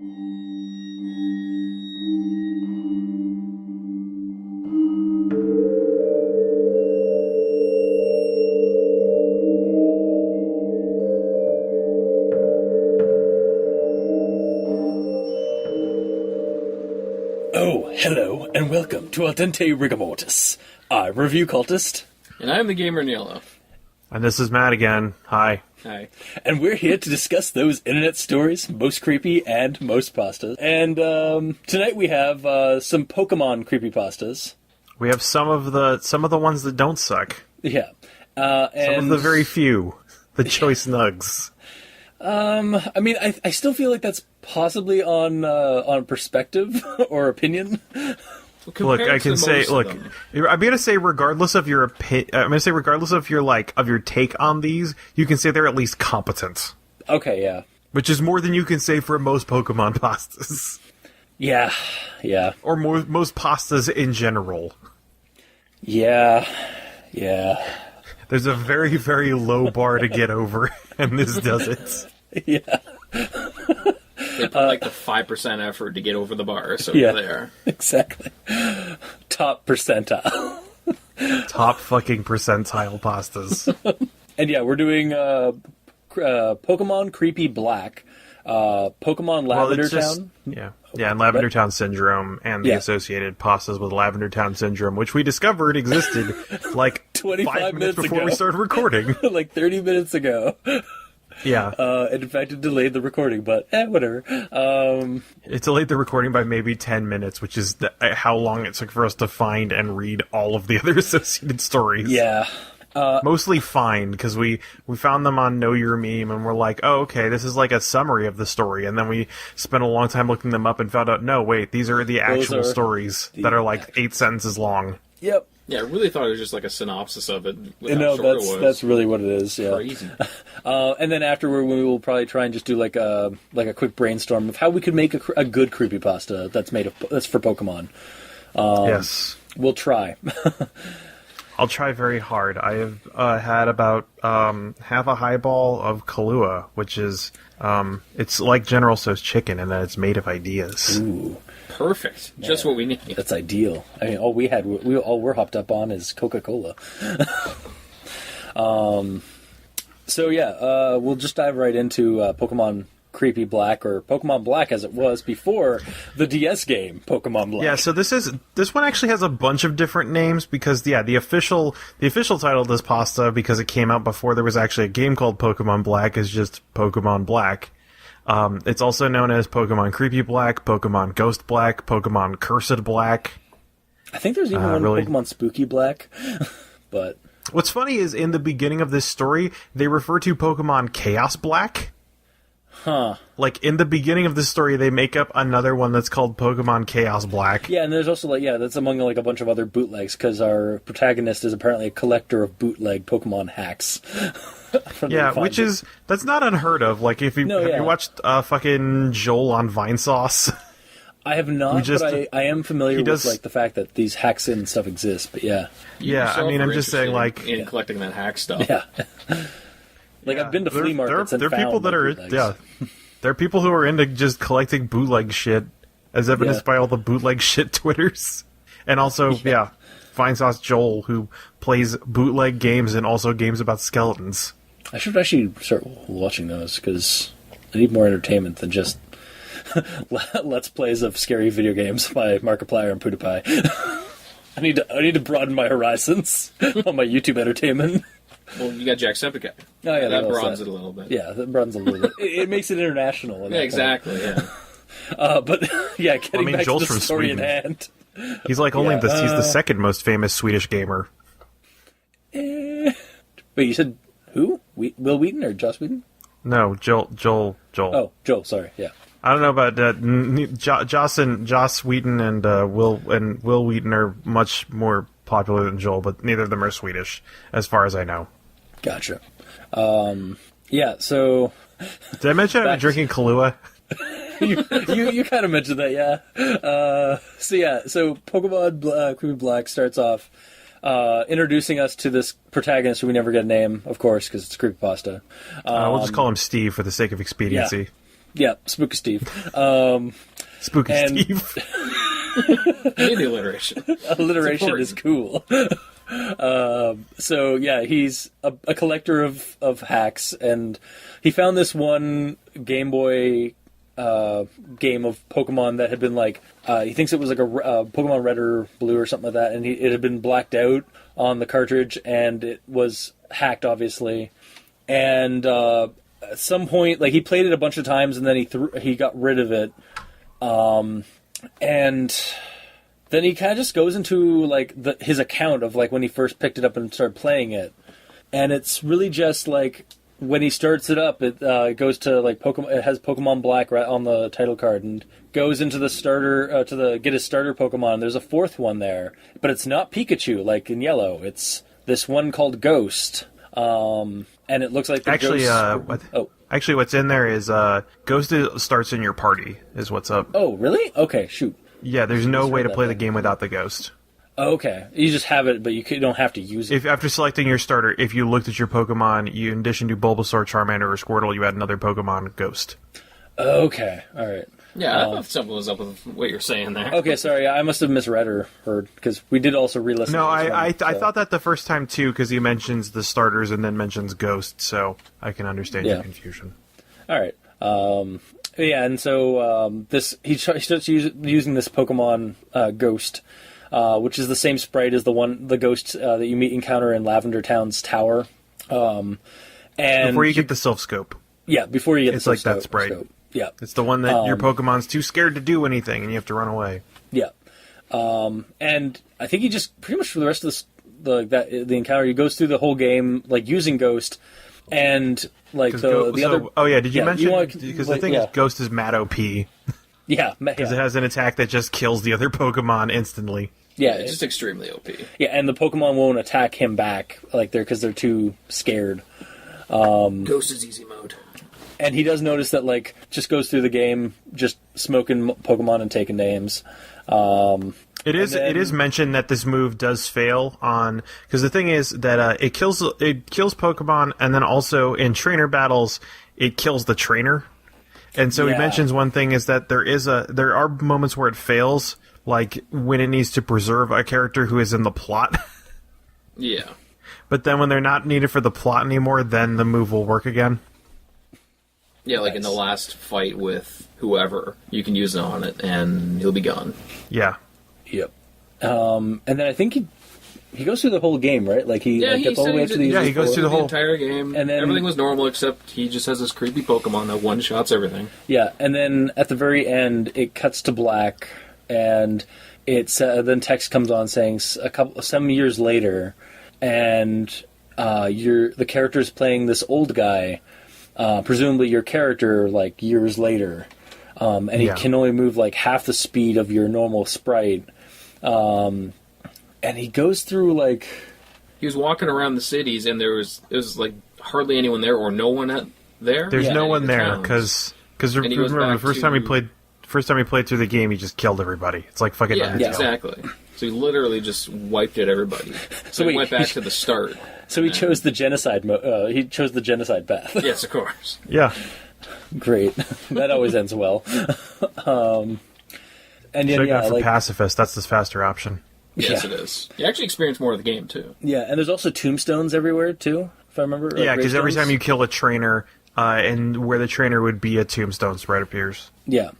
Oh, hello, and welcome to Al Dente Rigamortis. I'm Review Cultist. And I'm the Gamer in Yellow. And this is Matt again. Hi. Hi. And we're here to discuss those internet stories, most creepy and most pastas. And tonight we have some Pokemon creepypastas. We have some of the ones that don't suck. Yeah. Some and of the very few. The choice nugs. I mean, I still feel like that's possibly on perspective or opinion. Look, I can say, I'm gonna say regardless of your regardless of your take on these, you can say they're at least competent. Okay, yeah. Which is more than you can say for most Pokemon pastas. Yeah. Or most pastas in general. Yeah. There's a very, very low bar to get over, and this does it. Yeah. They put like the 5% effort to get over the bar, so Yeah, there. exactly. Top percentile. Top fucking percentile pastas. And yeah, we're doing Pokemon Creepy Black, Pokemon Lavender Town. Yeah, and Lavender Town Syndrome, and the associated pastas with Lavender Town Syndrome, which we discovered existed like 25 minutes before ago. we started recording. Like 30 minutes ago. Yeah. And in fact, it delayed the recording, but whatever. It delayed the recording by maybe 10 minutes, which is how long it took for us to find and read all of the other associated stories. Yeah. Mostly find, because we found them on Know Your Meme, and we're like, oh, okay, this is like a summary of the story, and then we spent a long time looking them up and found out, no, wait, these are the actual stories that are like 8 sentences long. Yep. Yeah, I really thought it was just like a synopsis of it. No, that's really what it is. Yeah. Crazy. And then afterward, we will probably try and just do like a quick brainstorm of how we could make a good creepypasta that's for Pokemon. Yes, we'll try. I'll try very hard. I have had about half a highball of Kahlua, which is it's like General Tso's chicken in that it's made of ideas. Ooh. Perfect. Man, just what we need. That's ideal. I mean, all we're hopped up on is Coca-Cola. So yeah, we'll just dive right into Pokemon Creepy Black, or Pokemon Black as it was before the DS game, Pokemon Black. Yeah, so this one actually has a bunch of different names because the official title of this pasta, because it came out before there was actually a game called Pokemon Black, is just Pokemon Black. It's also known as Pokemon Creepy Black, Pokemon Ghost Black, Pokemon Cursed Black. I think there's even one Pokemon Spooky Black, but... What's funny is in the beginning of this story, they refer to Pokemon Chaos Black. Huh. Like, in the beginning of this story, they make up another one that's called Pokemon Chaos Black. Yeah, and there's also, that's among, a bunch of other bootlegs, because our protagonist is apparently a collector of bootleg Pokemon hacks. Yeah, that's not unheard of. Like, have you watched fucking Joel on Vinesauce? I have not, but I am familiar with, the fact that these hacks and stuff exist, but yeah. Yeah, I mean, I'm just saying, in collecting that hack stuff. Yeah. I've been to flea markets and there are found people that are bootlegs. There are people who are into just collecting bootleg shit, as evidenced by all the bootleg shit Twitters, and also Vinesauce Joel, who plays bootleg games and also games about skeletons. I should actually start watching those because I need more entertainment than just let's plays of scary video games by Markiplier and PewDiePie. I need to broaden my horizons on my YouTube entertainment. Well, you got Jacksepticeye. Oh, yeah, that broadens it a little bit. Yeah, that broadens a little bit. It makes it international. Yeah, exactly, yeah. But, getting back Joel's to the story in hand. He's he's the second most famous Swedish gamer. Wait, you said who? Will Wheaton or Joss Whedon? No, Joel. Oh, Joel, sorry, yeah. I don't know about Joss Whedon and Will Wheaton are much more popular than Joel, but neither of them are Swedish, as far as I know. Gotcha. So... Did I mention I'm drinking Kahlua? you kind of mentioned that, yeah. So Pokemon Creepy Black starts off introducing us to this protagonist who we never get a name, of course, because it's a creepypasta. We'll just call him Steve for the sake of expediency. Yeah, Spooky Steve. Spooky and- Steve. Maybe alliteration. Alliteration is cool. So yeah, he's a collector of hacks, and he found this one Game Boy game of Pokemon that had been like he thinks it was like a Pokemon Red or Blue or something like that, and it had been blacked out on the cartridge, and it was hacked, obviously. And at some point, like, he played it a bunch of times, and then he got rid of it. And then he kind of just goes into like his account of like when he first picked it up and started playing it, and it's really just like when he starts it up, it goes to like Pokemon. It has Pokemon Black right on the title card, and goes into the starter get his starter Pokemon. There's a fourth one there, but it's not Pikachu like in Yellow. It's this one called Ghost, and it looks like the Ghost... Actually, what's in there is Ghost starts in your party. Is what's up. Oh, really? Okay, shoot. Yeah, there's no way to play the game without the Ghost. Okay, you just have it, but you don't have to use it. If after selecting your starter, if you looked at your Pokemon, you in addition to Bulbasaur, Charmander, or Squirtle, you had another Pokemon Ghost. Okay, all right. Yeah, I thought something was up with what you're saying there. Okay, sorry, I must have misread or heard, because we did also re-listen. No, to this I one, thought that the first time too, because he mentions the starters and then mentions Ghost, so I can understand your confusion. All right. Yeah, and so he starts using this Pokemon Ghost, which is the same sprite as the ghost that you encounter in Lavender Town's tower. And before you get the Silph Scope. Yeah, before you get it's the like that sprite. Scope. Yeah, it's the one that your Pokemon's too scared to do anything, and you have to run away. Yeah, and I think he just pretty much for the rest of the encounter, he goes through the whole game like using Ghost, and like the other. Oh yeah, did you mention because the thing is Ghost is mad OP. Yeah, because it has an attack that just kills the other Pokemon instantly. Yeah, it's just extremely OP. Yeah, and the Pokemon won't attack him back because they're too scared. Ghost is easy mode. And he does notice that, like, just goes through the game, just smoking Pokemon and taking names. It is mentioned that this move does fail on because the thing is that it kills Pokemon, and then also in trainer battles it kills the trainer. And so he mentions one thing is that there are moments where it fails, like when it needs to preserve a character who is in the plot. Yeah. But then when they're not needed for the plot anymore, then the move will work again. Yeah, like in the last fight with whoever, you can use it on it, and he'll be gone. Yeah. Yep. And then I think he goes through the whole game, right? Like he gets all the way up to the he goes through the entire game, and then everything was normal except he just has this creepy Pokemon that one shots everything. Yeah, and then at the very end, it cuts to black, and it's then text comes on saying some years later, and the character's playing this old guy. Presumably your character, like, years later. And he can only move, like, half the speed of your normal sprite. And he goes through, like... He was walking around the cities, and it was, like, hardly anyone there, or no one there. There's no one there, because remember, the first time he played through the game, he just killed everybody. It's like fucking Undertale. Yeah, exactly. So he literally just wiped at everybody. So he went back to the start. So he chose the genocide he chose the genocide path. Yes, of course. Yeah. Great. That always ends well. And should have gone for pacifist. That's the faster option. Yes, it is. You actually experience more of the game, too. Yeah, and there's also tombstones everywhere, too, if I remember. Yeah, because every time you kill a trainer, and where the trainer would be, a tombstone sprite appears. Yeah.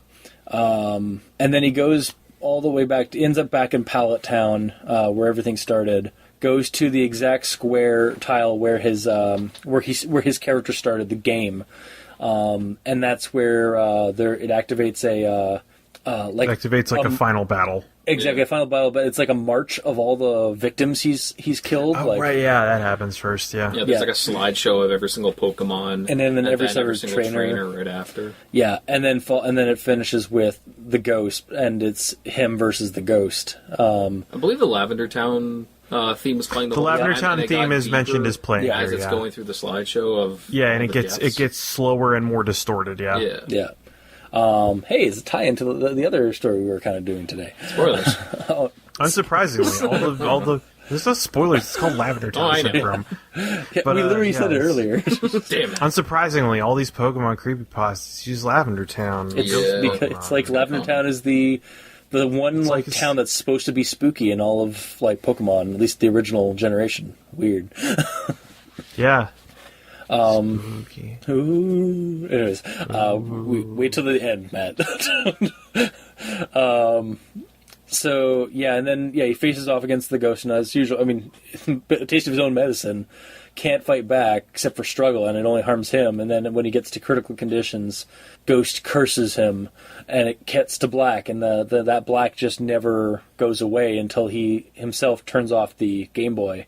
And then he goes all the way back, ends up back in Pallet Town, where everything started, goes to the exact square tile where his character started the game. And that's where it activates a final battle. Exactly, a final battle, but it's like a march of all the victims he's killed. Oh, right, yeah, that happens first, yeah. Yeah, there's like a slideshow of every single Pokemon. And then every single trainer right after. Yeah, and then it finishes with the Ghost, and it's him versus the Ghost. I believe the Lavender Town theme is playing the Lavender Town theme is mentioned as playing as it's going through the slideshow of and it gets slower and more distorted. Yeah. Hey, it's a tie-in to the other story we were kind of doing today. Spoilers. Unsurprisingly, There's no spoilers. It's called Lavender Town I know. Syndrome. Yeah, But, we literally said it it's- earlier. Damn it. Unsurprisingly, all these Pokemon creepypastas use Lavender Town. It's Yeah. because it's like Lavender Town is the one like town that's supposed to be spooky in all of like Pokemon, at least the original generation. Weird. Yeah. Spooky. Ooh. Anyways, wait till the end, Matt. So yeah, and then he faces off against the ghost, and as usual, I mean, a taste of his own medicine, can't fight back except for struggle, and it only harms him. And then when he gets to critical conditions, Ghost curses him, and it gets to black, and that black just never goes away until he himself turns off the Game Boy.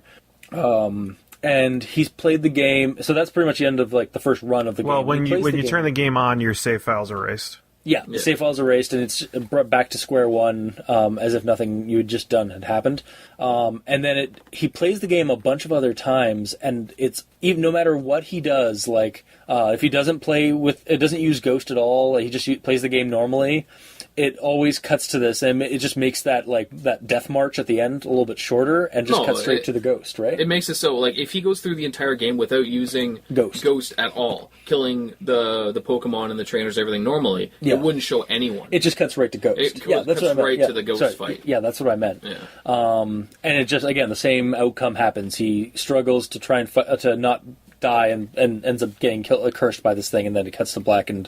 And he's played the game, so that's pretty much the end of like the first run of the game. Well, when He you plays the turn the game on, your save files are erased. Yeah, the save file's erased, and it's brought back to square one, as if nothing you had just done had happened. And then he plays the game a bunch of other times, and it's even no matter what he does, like if he doesn't doesn't use Ghost at all, he just plays the game normally. It always cuts to this, and it just makes that death march at the end a little bit shorter, and just cuts straight to the Ghost, right? It makes it so, like, if he goes through the entire game without using Ghost at all, killing the Pokemon and the trainers, everything normally, it wouldn't show anyone. It just cuts right to Ghost. It that's cuts what I meant. right to the Ghost fight. Yeah, that's what I meant. Yeah. And it just, again, the same outcome happens. He struggles to try and to not die, and ends up getting cursed by this thing, and then it cuts to black and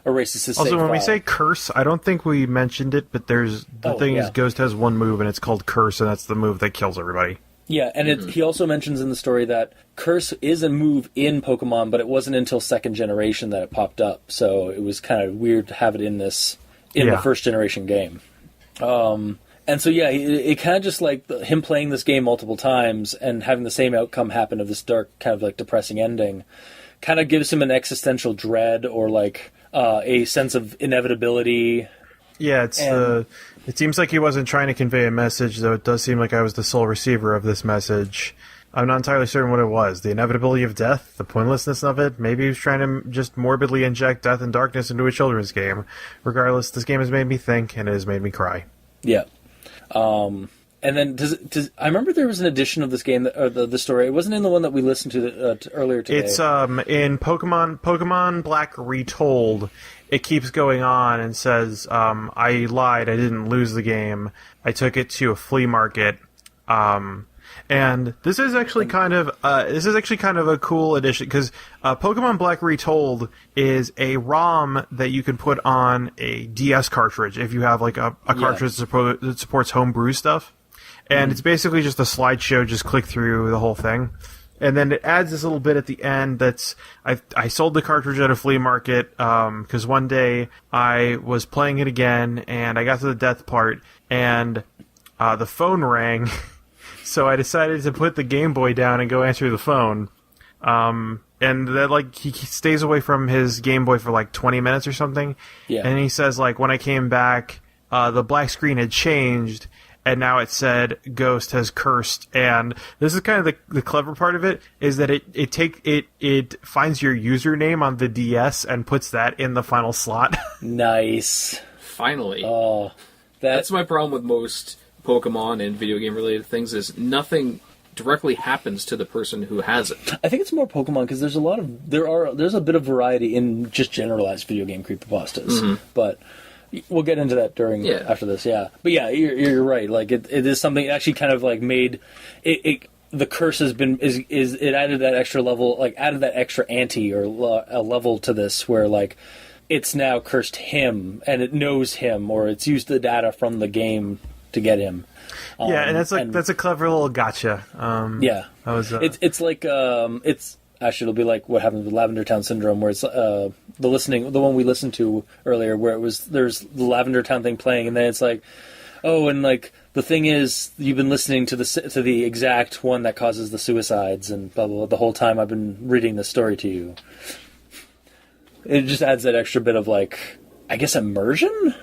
erases his Also, save when we file. say curse, I don't think we mentioned it, but the thing is Ghost has one move, and it's called Curse, and that's the move that kills everybody. Yeah, and he also mentions in the story that Curse is a move in Pokemon, but it wasn't until second generation that it popped up, so it was kind of weird to have it in the first generation game. And so, it kind of just like him playing this game multiple times and having the same outcome happen of this dark, kind of like depressing ending, kind of gives him an existential dread or like a sense of inevitability. Yeah, it seems like he wasn't trying to convey a message, though it does seem like I was the sole receiver of this message. I'm not entirely certain what it was. The inevitability of death, the pointlessness of it. Maybe he was trying to just morbidly inject death and darkness into a children's game. Regardless, this game has made me think, and it has made me cry. Yeah. And then I remember there was an edition of this game, the story. It wasn't in the one that we listened to earlier today. It's in Pokemon Black Retold. It keeps going on and says, I lied, I didn't lose the game. I took it to a flea market. And this is actually kind of a cool addition, because Pokemon Black Retold is a ROM that you can put on a DS cartridge if you have like a cartridge that supports homebrew stuff. And it's basically just a slideshow, just click through the whole thing. And then it adds this little bit at the end that's... I sold the cartridge at a flea market because one day I was playing it again, and I got to the death part, and the phone rang. So I decided to put the Game Boy down and go answer the phone. And that, like, he stays away from his Game Boy for like 20 minutes or something. Yeah. And he says, like, when I came back, the black screen had changed, and now it said Ghost has cursed. And this is kind of the clever part of it, is that it finds your username on the DS and puts that in the final slot. Nice. Finally. Oh, that's my problem with most Pokemon and video game related things, is nothing directly happens to the person who has it. I think it's more Pokemon because there's a bit of variety in just generalized video game creepypastas, but we'll get into that after this. Yeah, but yeah, you're right. Like it is something actually kind of like made it. The curse has been it added that extra level, like added that extra ante or a level to this where like it's now cursed him and it knows him, or it's used the data from the game to get him. Yeah, and that's a clever little gotcha. Yeah, that was, it's like it's actually it'll be like what happened with Lavender Town Syndrome, where it's the one we listened to earlier, where there's the Lavender Town thing playing, and then it's like, oh, and like the thing is you've been listening to the exact one that causes the suicides and blah blah blah the whole time I've been reading the story to you. It just adds that extra bit of like, I guess, immersion.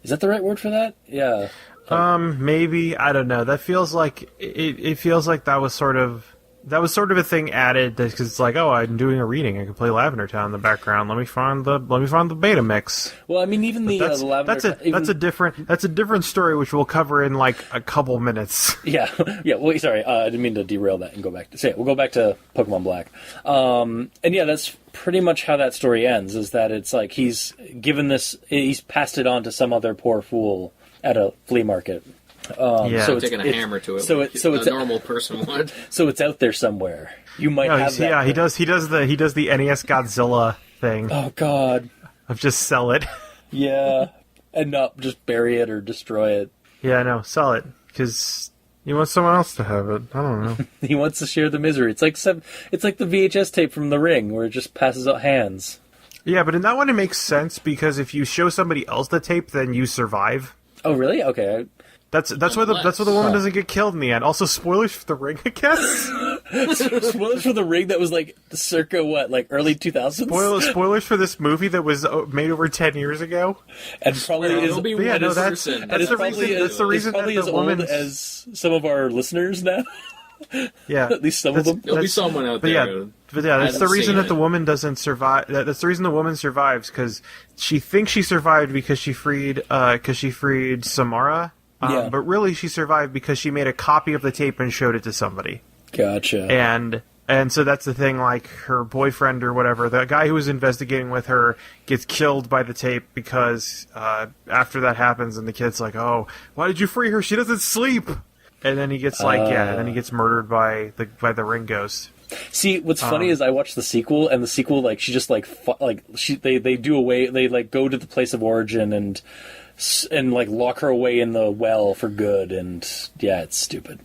Is that the right word for that? Yeah. Maybe, I don't know. That feels like it feels like that was sort of that was sort of a thing added because it's like, oh, I'm doing a reading. I can play Lavender Town in the background. Let me find the beta mix. Well, I mean, even the Lavender. That's a different story, which we'll cover in like a couple minutes. Yeah, yeah. Well, sorry, I didn't mean to derail that and go back to say it. We'll go back to Pokemon Black, and yeah, that's pretty much how that story ends. Is that it's like he's passed it on to some other poor fool at a flea market. So taking a hammer to it. So it's a normal person would. So it's out there somewhere. You might have that. Yeah, he does the NES Godzilla thing. Oh God! Of just sell it. Yeah, and not just bury it or destroy it. Yeah, no, sell it because he wants someone else to have it. I don't know. He wants to share the misery. It's like the VHS tape from The Ring where it just passes out hands. Yeah, but in that one it makes sense because if you show somebody else the tape, then you survive. Oh, really? Okay. That's why the woman doesn't get killed in the end. Also, spoilers for The Ring, I guess. Spoilers for The Ring that was like circa what, like early 2000s. Spoilers for this movie that was made over 10 years ago. And probably that's the reason probably that as the old woman's... as some of our listeners now. Yeah, at least some of them. There'll be someone out there. But yeah, that's the reason that the woman doesn't survive. That's the reason the woman survives because she thinks she survived because she freed Samara. But really, she survived because she made a copy of the tape and showed it to somebody. Gotcha. And so that's the thing. Like her boyfriend or whatever, the guy who was investigating with her, gets killed by the tape because after that happens, and the kid's like, "Oh, why did you free her? She doesn't sleep." And then he gets and then he gets murdered by the ring ghost. See, what's funny is I watched the sequel, and the sequel, like, she just they do away, they like go to the place of origin and like lock her away in the well for good, and yeah, it's stupid.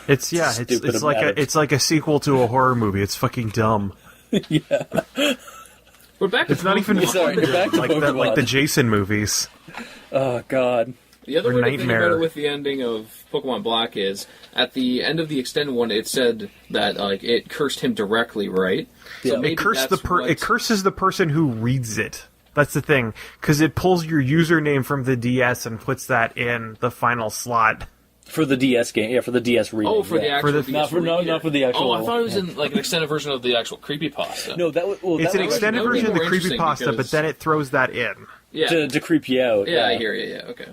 It's like a sequel to a horror movie. It's fucking dumb. Yeah. We're back to It's not even sorry, you're back to like the Jason movies. Oh God. The other way to think about it with the ending of Pokemon Black is, at the end of the extended one, it said that like it cursed him directly, right? Yeah. So it curses the person who reads it. That's the thing, because it pulls your username from the DS and puts that in the final slot. For the DS game, yeah, for the DS reading. Oh, for the actual not for the actual. Oh, I thought it was in like an extended version of the actual Creepypasta. No, it's an extended version of the Creepypasta, but then it throws that in. Yeah. To creep you out. Yeah, I hear you. Yeah, okay.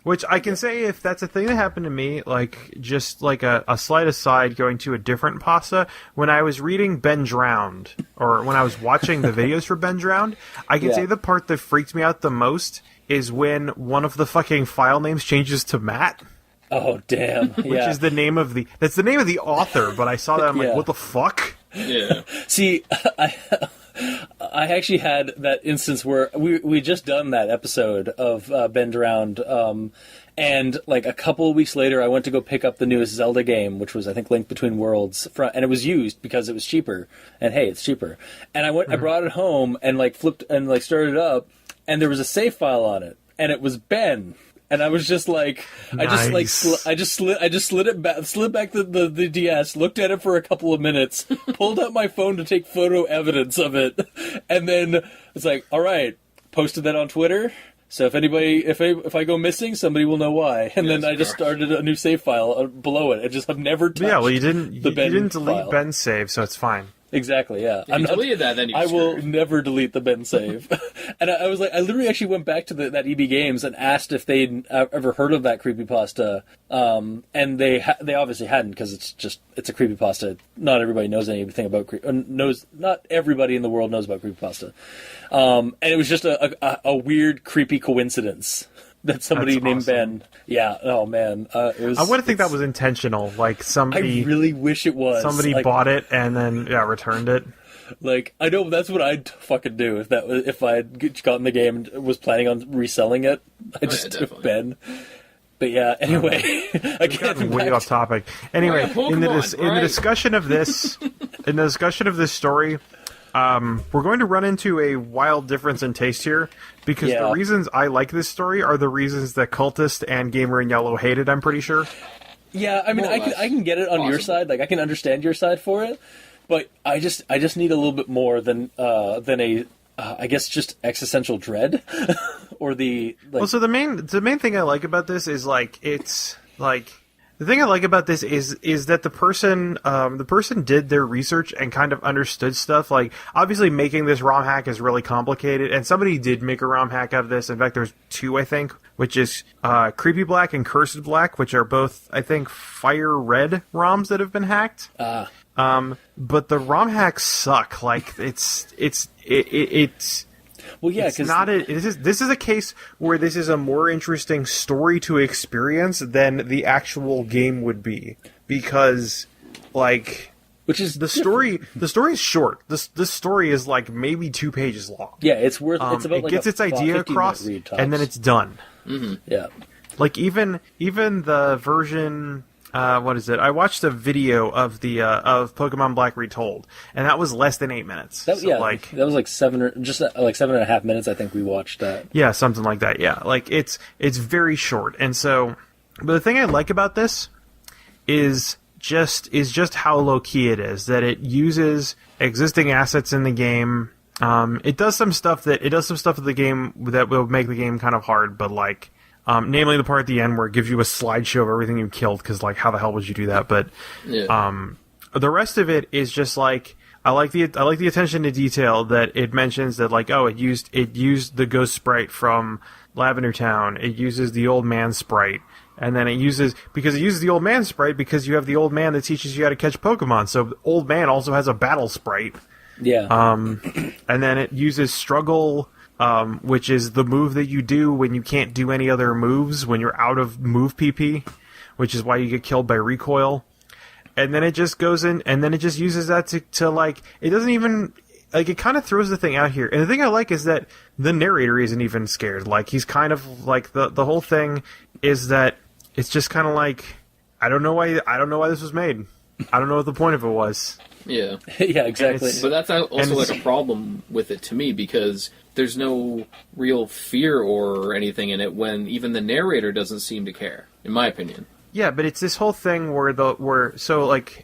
Which I can say, if that's a thing that happened to me, like, just like a slight aside going to a different pasta, when I was reading Ben Drowned, or when I was watching the videos for Ben Drowned, I can say the part that freaked me out the most is when one of the fucking file names changes to Matt. Oh, damn. Which is the name of that's the name of the author, but I saw that, I'm like, what the fuck? Yeah. See, I actually had that instance where we just done that episode of Ben Drowned, and like a couple of weeks later, I went to go pick up the newest Zelda game, which was, I think, Link Between Worlds, and it was used because it was cheaper. And hey, it's cheaper. And I brought it home and like flipped and like started it up, and there was a save file on it, and it was Ben. And I was just like, nice. I just slid back the DS, looked at it for a couple of minutes, pulled out my phone to take photo evidence of it, and then it's like, all right, posted that on Twitter. So if I go missing, somebody will know why. And then I just started a new save file below it. I've never touched. Yeah, well, you didn't delete file. Ben's save, so it's fine. Exactly, yeah. If you deleted that, then I will never delete the Ben save. And I was like, I literally actually went back to that EB Games and asked if they'd ever heard of that creepypasta, and they obviously hadn't, because it's a creepypasta. Not everybody knows anything about not everybody in the world knows about creepypasta, and it was just a weird, creepy coincidence that somebody named Ben. Yeah. Oh man. It was. I wouldn't think that was intentional. Like somebody. I really wish it was. Somebody bought it and then returned it. Like, I know that's what I'd fucking do if I had gotten the game and was planning on reselling it. I just took Ben. But yeah. Anyway, again, way off topic. Anyway, in the discussion of this, story. We're going to run into a wild difference in taste here, because the reasons I like this story are the reasons that Cultist and Gamer in Yellow hate it, I'm pretty sure. Yeah, I mean, I can get it on your side. Like, I can understand your side for it, but I just need a little bit more than a I guess just existential dread, or the. Like... Well, so the main thing I like about this is like it's like. the thing I like about this is that the person did their research and kind of understood stuff. Like, obviously making this ROM hack is really complicated, and somebody did make a ROM hack out of this. In fact, there's two, I think, which is Creepy Black and Cursed Black, which are both, I think, Fire Red ROMs that have been hacked. But the ROM hacks suck. Like, it's well, yeah, because this is a case where this is a more interesting story to experience than the actual game would be, because, like, which is the story. The story is short. The story is like maybe 2 pages long. Yeah, it's worth. It's about, it like, gets its idea across, and then it's done. Mm-hmm. Yeah, like even the version. What is it? I watched a video of the of Pokemon Black Retold, and that was less than 8 minutes. That was like 7.5 minutes. I think we watched that. Yeah, something like that. Yeah, like it's very short, and so. But the thing I like about this is just how low key it is. That it uses existing assets in the game. It does some stuff in the game that will make the game kind of hard, but like. Namely the part at the end where it gives you a slideshow of everything you killed, because, like, how the hell would you do that? But the rest of it is just like I like the attention to detail that it mentions that, like, oh, it used the ghost sprite from Lavender Town, it uses the old man sprite, and then it uses the old man sprite because you have the old man that teaches you how to catch Pokemon. So the old man also has a battle sprite. Yeah. And then it uses struggle. Which is the move that you do when you can't do any other moves, when you're out of move PP, which is why you get killed by recoil. And then it just goes in, and then it just uses that to like, it doesn't even, like, it kind of throws the thing out here. And the thing I like is that the narrator isn't even scared. Like, he's kind of, like, the whole thing is that it's just kind of like, I don't know why this was made. I don't know what the point of it was. Yeah. Yeah, exactly. But that's also, like, a problem with it to me, because there's no real fear or anything in it when even the narrator doesn't seem to care, in my opinion. Yeah, but it's this whole thing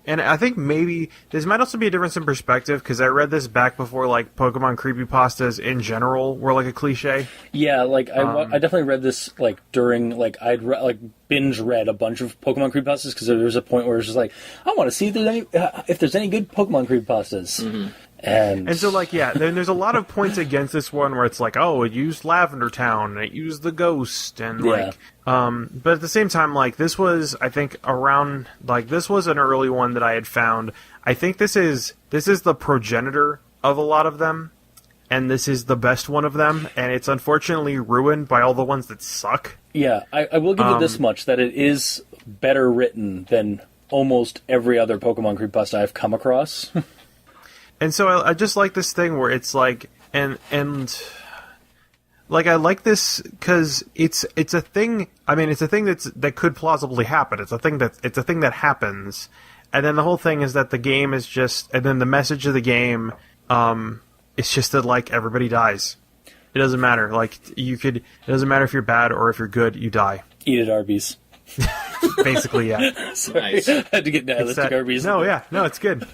and I think maybe this might also be a difference in perspective, because I read this back before, like, Pokemon creepypastas in general were like a cliche. Yeah, like I definitely read this, like, during, like, I'd binge read a bunch of Pokemon creepypastas, because there was a point where it was just like, I want to see if there's any good Pokemon creepypastas. Mm-hmm. And so, like, yeah, then there's a lot of points against this one where it's like, oh, it used Lavender Town, and it used the ghost, and, like, but at the same time, like, this was, I think, this was an early one that I had found. I think this is the progenitor of a lot of them, and this is the best one of them, and it's unfortunately ruined by all the ones that suck. Yeah, I will give it this much, that it is better written than almost every other Pokemon creepypasta I've come across. And so I just like this thing where it's like, and like, I like this because it's a thing. I mean, it's a thing that could plausibly happen. It's a thing that happens, and then the whole thing is that the game is just, and then the message of the game, it's just that, like, everybody dies. It doesn't matter. Like, it doesn't matter if you're bad or if you're good. You die. Eat at Arby's. Basically, yeah. Sorry, Nice. I had to get nihilistic Arby's. No, it's good.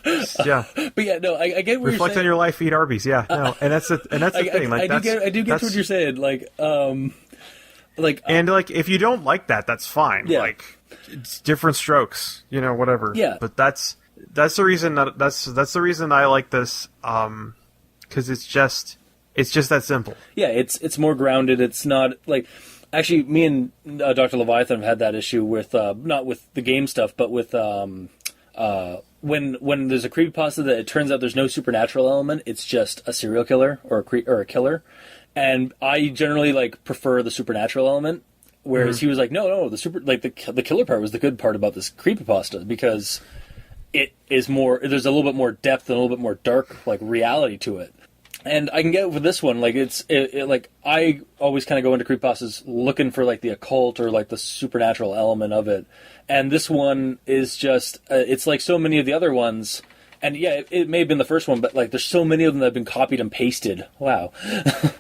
Yeah, but yeah, no, I get what reflect you're saying. on your life, eat Arby's. Yeah, no, and that's the thing. Like, I do get what you're saying. Like, and like, if you don't like that, that's fine. Yeah. Like, it's different strokes, whatever. Yeah. But that's the reason that's the reason I like this. Because it's just that simple. Yeah, it's more grounded. It's not like. Actually, me and Dr. Leviathan have had that issue with, not with the game stuff, but with when there's a creepypasta that it turns out there's no supernatural element, it's just a serial killer or a killer. And I generally, like, prefer the supernatural element, whereas he was like, no, the killer part was the good part about this creepypasta, because it is more, there's a little bit more depth and a little bit more dark, like, reality to it. And I can get it with this one. Like, like, I always kind of go into creepypastas looking for, like, the occult or, like, the supernatural element of it. And this one is just, it's like so many of the other ones. And yeah, it may have been the first one, but, like, there's so many of them that have been copied and pasted. Wow.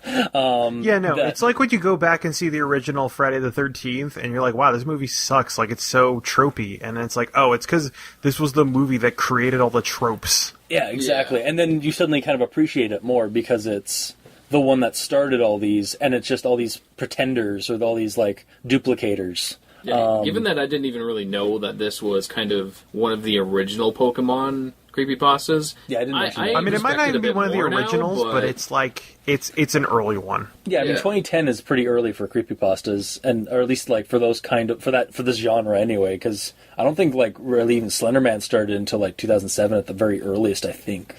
It's like when you go back and see the original Friday the 13th, and you're like, wow, this movie sucks. Like, it's so tropey. And it's like, oh, it's because this was the movie that created all the tropes. Yeah, exactly. Yeah. And then you suddenly kind of appreciate it more because it's the one that started all these, and it's just all these pretenders or all these, like, duplicators Yeah, given that I didn't even really know that this was kind of one of the original Pokemon creepypastas. Yeah, I didn't mention that. I mean, it might not even be one of the originals, now, but it's like it's an early one. Yeah, I mean, Yeah. 2010 is pretty early for creepypastas, or at least like for those for this genre anyway. Because I don't think like really even Slenderman started until like 2007 at the very earliest, I think.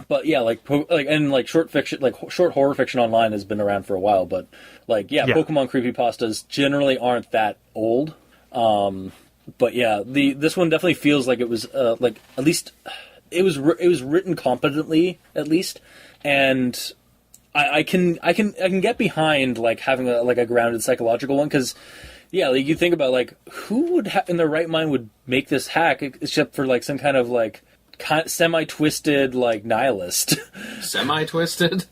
But yeah, like short fiction, like short horror fiction online has been around for a while. But like yeah. Pokemon creepypastas generally aren't that old. But yeah, this one definitely feels like it was like at least it was written competently at least, and I can get behind like having a grounded psychological one, because yeah, like you think about like who would in their right mind would make this hack except for like some kind of like semi-twisted like nihilist. Semi-twisted?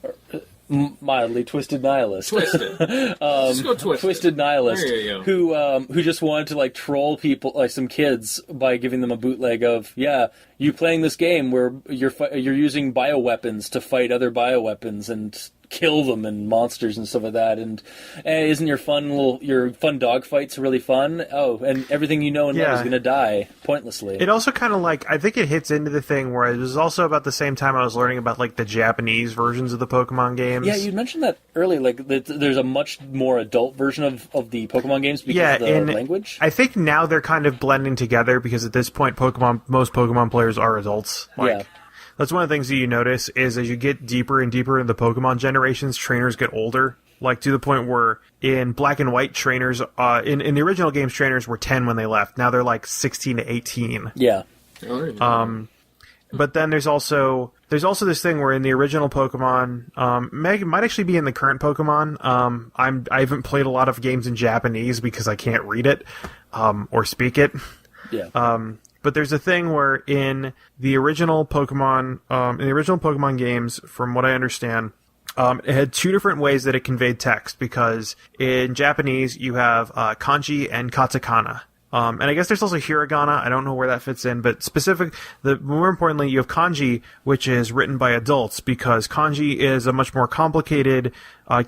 Mildly twisted nihilist. Twisted. Just go twisted. Twisted nihilist. There you go. Who just wanted to like troll people, like some kids, by giving them a bootleg of you playing this game where you're using bioweapons to fight other bioweapons and kill them and monsters and stuff like that, and isn't your fun dog fights really fun? Oh, and everything you know and love is going to die pointlessly. It also kind of like, I think it hits into the thing where it was also about the same time I was learning about like the Japanese versions of the Pokemon games. Yeah, you mentioned that earlier. Like there's a much more adult version of the Pokemon games because of the language. I think now they're kind of blending together because at this point, most Pokemon players are adults. Like, that's one of the things that you notice is as you get deeper and deeper into the Pokemon generations, trainers get older. Like to the point where in Black and White, trainers, in the original games, trainers were 10 when they left. Now they're like 16 to 18. Yeah. But then there's also this thing where in the original Pokemon, might actually be in the current Pokemon. I haven't played a lot of games in Japanese because I can't read it, or speak it. Yeah. But there's a thing where in the original Pokemon games, from what I understand, it had two different ways that it conveyed text, because in Japanese you have kanji and katakana. And I guess there's also hiragana. I don't know where that fits in, but more importantly, you have kanji, which is written by adults, because kanji is a much more complicated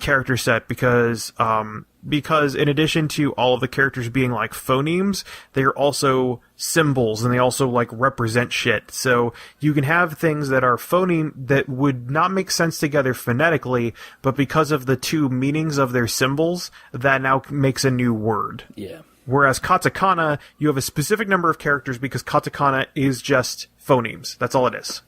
character set, because in addition to all of the characters being like phonemes, they are also symbols, and they also like represent shit. So you can have things that are phoneme that would not make sense together phonetically, but because of the two meanings of their symbols, that now makes a new word. Yeah. Whereas katakana, you have a specific number of characters because katakana is just phonemes. That's all it is.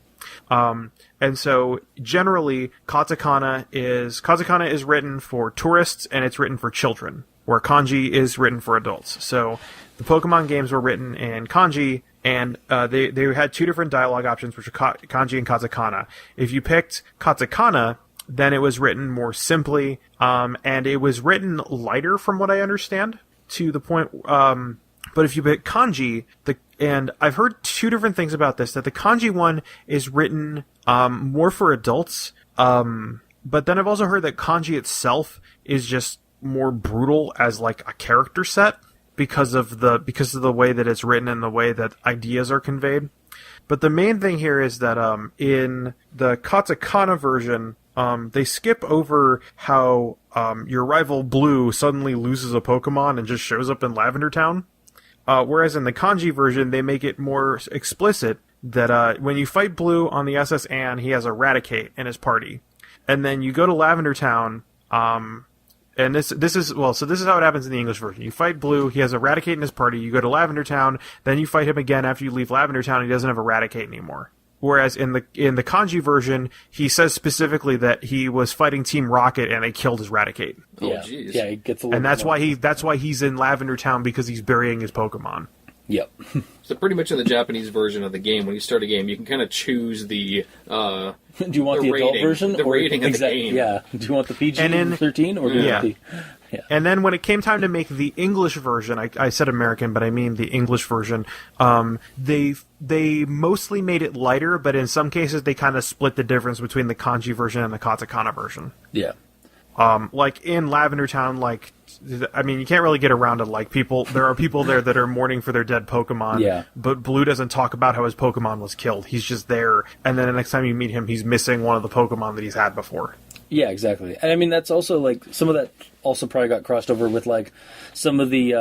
And so generally, katakana is written for tourists and it's written for children, where kanji is written for adults. So the Pokemon games were written in kanji, and they had two different dialogue options, which are kanji and katakana. If you picked katakana, then it was written more simply, and it was written lighter from what I understand, to the point, but if you pick kanji, and I've heard two different things about this, that the kanji one is written more for adults, but then I've also heard that kanji itself is just more brutal as like a character set because of the way that it's written and the way that ideas are conveyed. But the main thing here is that in the katakana version, they skip over how your rival Blue suddenly loses a Pokemon and just shows up in Lavender Town. Whereas in the kanji version, they make it more explicit that when you fight Blue on the SS Anne, he has Eradicate in his party. And then you go to Lavender Town, and this is how it happens in the English version. You fight Blue, he has Eradicate in his party, you go to Lavender Town, then you fight him again after you leave Lavender Town, and he doesn't have Eradicate anymore. Whereas in the kanji version, he says specifically that he was fighting Team Rocket and they killed his Eradicate. Yeah, jeez. Yeah, he gets a little. And that's why he's in Lavender Town, because he's burying his Pokemon. Yep. So pretty much in the Japanese version of the game, when you start a game, you can kind of choose the. Do you want the adult version? The rating of the game. Yeah. Do you want the PG-13 or do you want the? Yeah. And then when it came time to make the English version, I said American, but I mean the English version, they mostly made it lighter, but in some cases they kind of split the difference between the kanji version and the katakana version. Yeah. Like in Lavender Town, I mean, you can't really get around it. Like there are people there that are mourning for their dead Pokemon. Yeah. But Blue doesn't talk about how his Pokemon was killed. He's just there, and then the next time you meet him, he's missing one of the Pokemon that he's had before. Yeah, exactly. And I mean, that's also like some of that also probably got crossed over with like some of the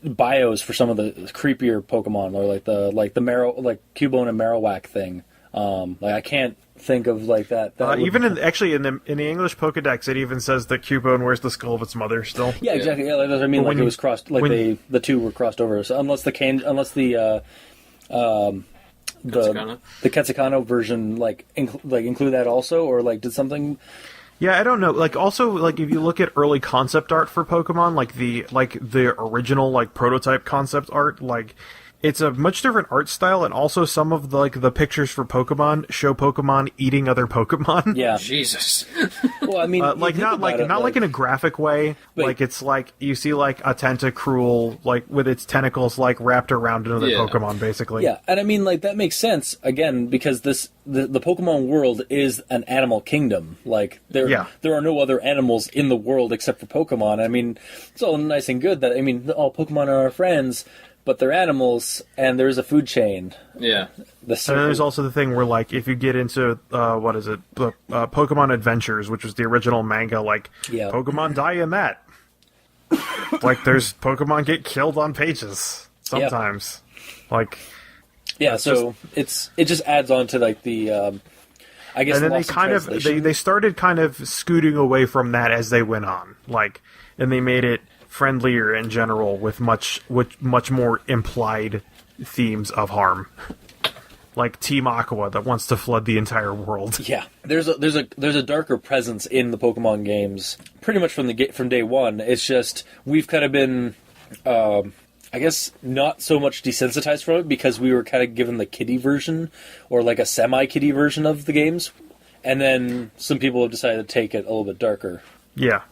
bios for some of the creepier Pokemon, or like the Marrow, like Cubone and Marowak thing. Like I can't think of like that. Even in the English Pokedex, it even says that Cubone wears the skull of its mother still. Yeah, exactly. Yeah, like, I mean, like it was crossed, like the two were crossed over. So unless the Katakana version like include that also, or like did something. Yeah, I don't know. Like also, like if you look at early concept art for Pokemon, like the original like prototype concept art, like it's a much different art style, and also some of the pictures for Pokemon show Pokemon eating other Pokemon. Yeah, Jesus. Well, I mean, like not like in a graphic way. Like it's like you see like a Tentacruel like with its tentacles like wrapped around another Pokemon, basically. Yeah, and I mean like that makes sense again because the Pokemon world is an animal kingdom. Like there are no other animals in the world except for Pokemon. I mean, it's all nice and good that all Pokemon are our friends. But they're animals, and there's a food chain. Yeah. And there's also the thing where, like, if you get into, Pokemon Adventures, which was the original manga, like, Pokemon die in that. Like, there's Pokemon get killed on pages sometimes. Yeah. Like, yeah, so it just adds on to, like, the, I guess, and then they started kind of scooting away from that as they went on. Like, and they made it friendlier in general with much more implied themes of harm, like Team Aqua that wants to flood the entire world. Yeah, there's a darker presence in the Pokemon games pretty much from day one. It's just we've kind of been, I guess, not so much desensitized from it because we were kind of given the kiddie version or like a semi-kiddie version of the games, and then some people have decided to take it a little bit darker. Yeah.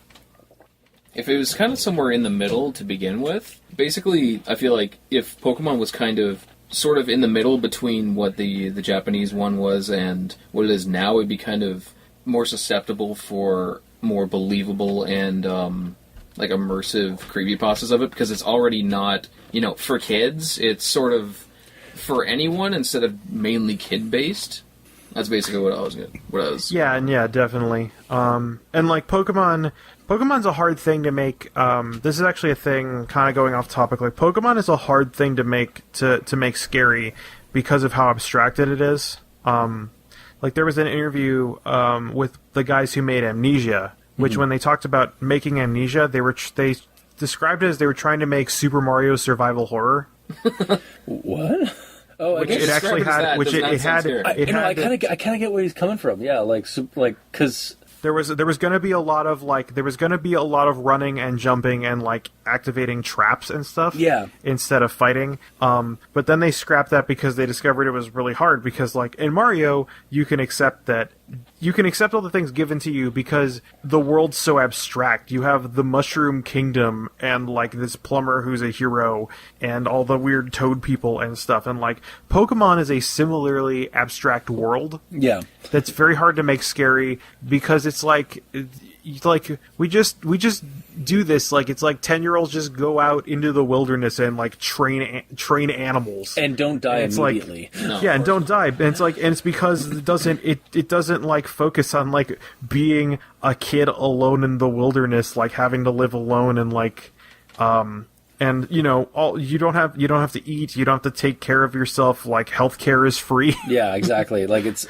If it was kind of somewhere in the middle to begin with, basically, I feel like if Pokemon was kind of sort of in the middle between what the Japanese one was and what it is now, it'd be kind of more susceptible for more believable and like immersive creepypastas of it, because it's already not, for kids. It's sort of for anyone instead of mainly kid-based. That's basically what I was. Yeah, definitely. And like Pokemon's a hard thing to make. This is actually a thing, kind of going off topic. Like Pokemon is a hard thing to make scary because of how abstracted it is. Like there was an interview with the guys who made Amnesia, which when they talked about making Amnesia, they described it as they were trying to make Super Mario survival horror. What? Oh, which it actually had. I kind of get where he's coming from. Yeah, because there was going to be a lot of running and jumping and like activating traps and stuff. Yeah. Instead of fighting. But then they scrapped that because they discovered it was really hard because like in Mario you can accept all the things given to you because the world's so abstract. You have the Mushroom Kingdom and like this plumber who's a hero and all the weird toad people and stuff. And like Pokemon is a similarly abstract world. Yeah. That's very hard to make scary because it's like we just do this like it's like 10-year-olds just go out into the wilderness and like train animals and don't die immediately. And don't die. And it's because it doesn't like focus on like being a kid alone in the wilderness, like having to live alone and like and you don't have to eat, you don't have to take care of yourself, like healthcare is free. Yeah, exactly. Like it's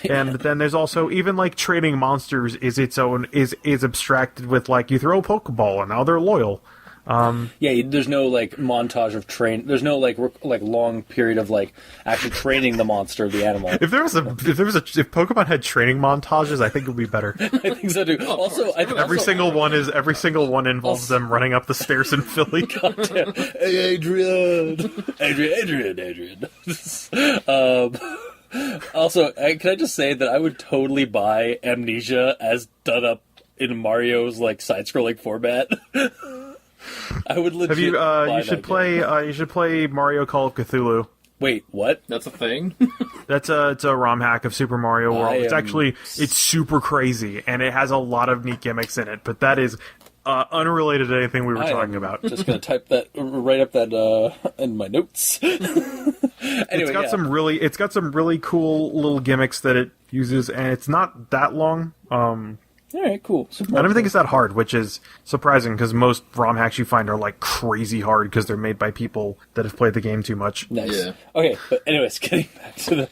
and then there's also even like training monsters is abstracted with like you throw a Pokeball and now they're loyal. There's no like montage of there's no like long period of like actually training the monster, the animal. If Pokemon had training montages, I think it would be better. I think so too. Also, every single one involves them running up the stairs in Philly. Goddamn. Hey, Adrian. Also, can I just say that I would totally buy Amnesia as done up in Mario's like side-scrolling format. I would legit. You should play Mario Call of Cthulhu. Wait, what? That's a thing? It's a ROM hack of Super Mario World. It's super crazy, and it has a lot of neat gimmicks in it, but that is unrelated to anything we were talking about. Just going to type that right up that in my notes. Anyway, it's got some really cool little gimmicks that uses, and it's not that long. All right, cool. I don't even think it's that hard, which is surprising because most ROM hacks you find are like crazy hard because they're made by people that have played the game too much. Nice. Yeah. Okay, but anyways, getting back to the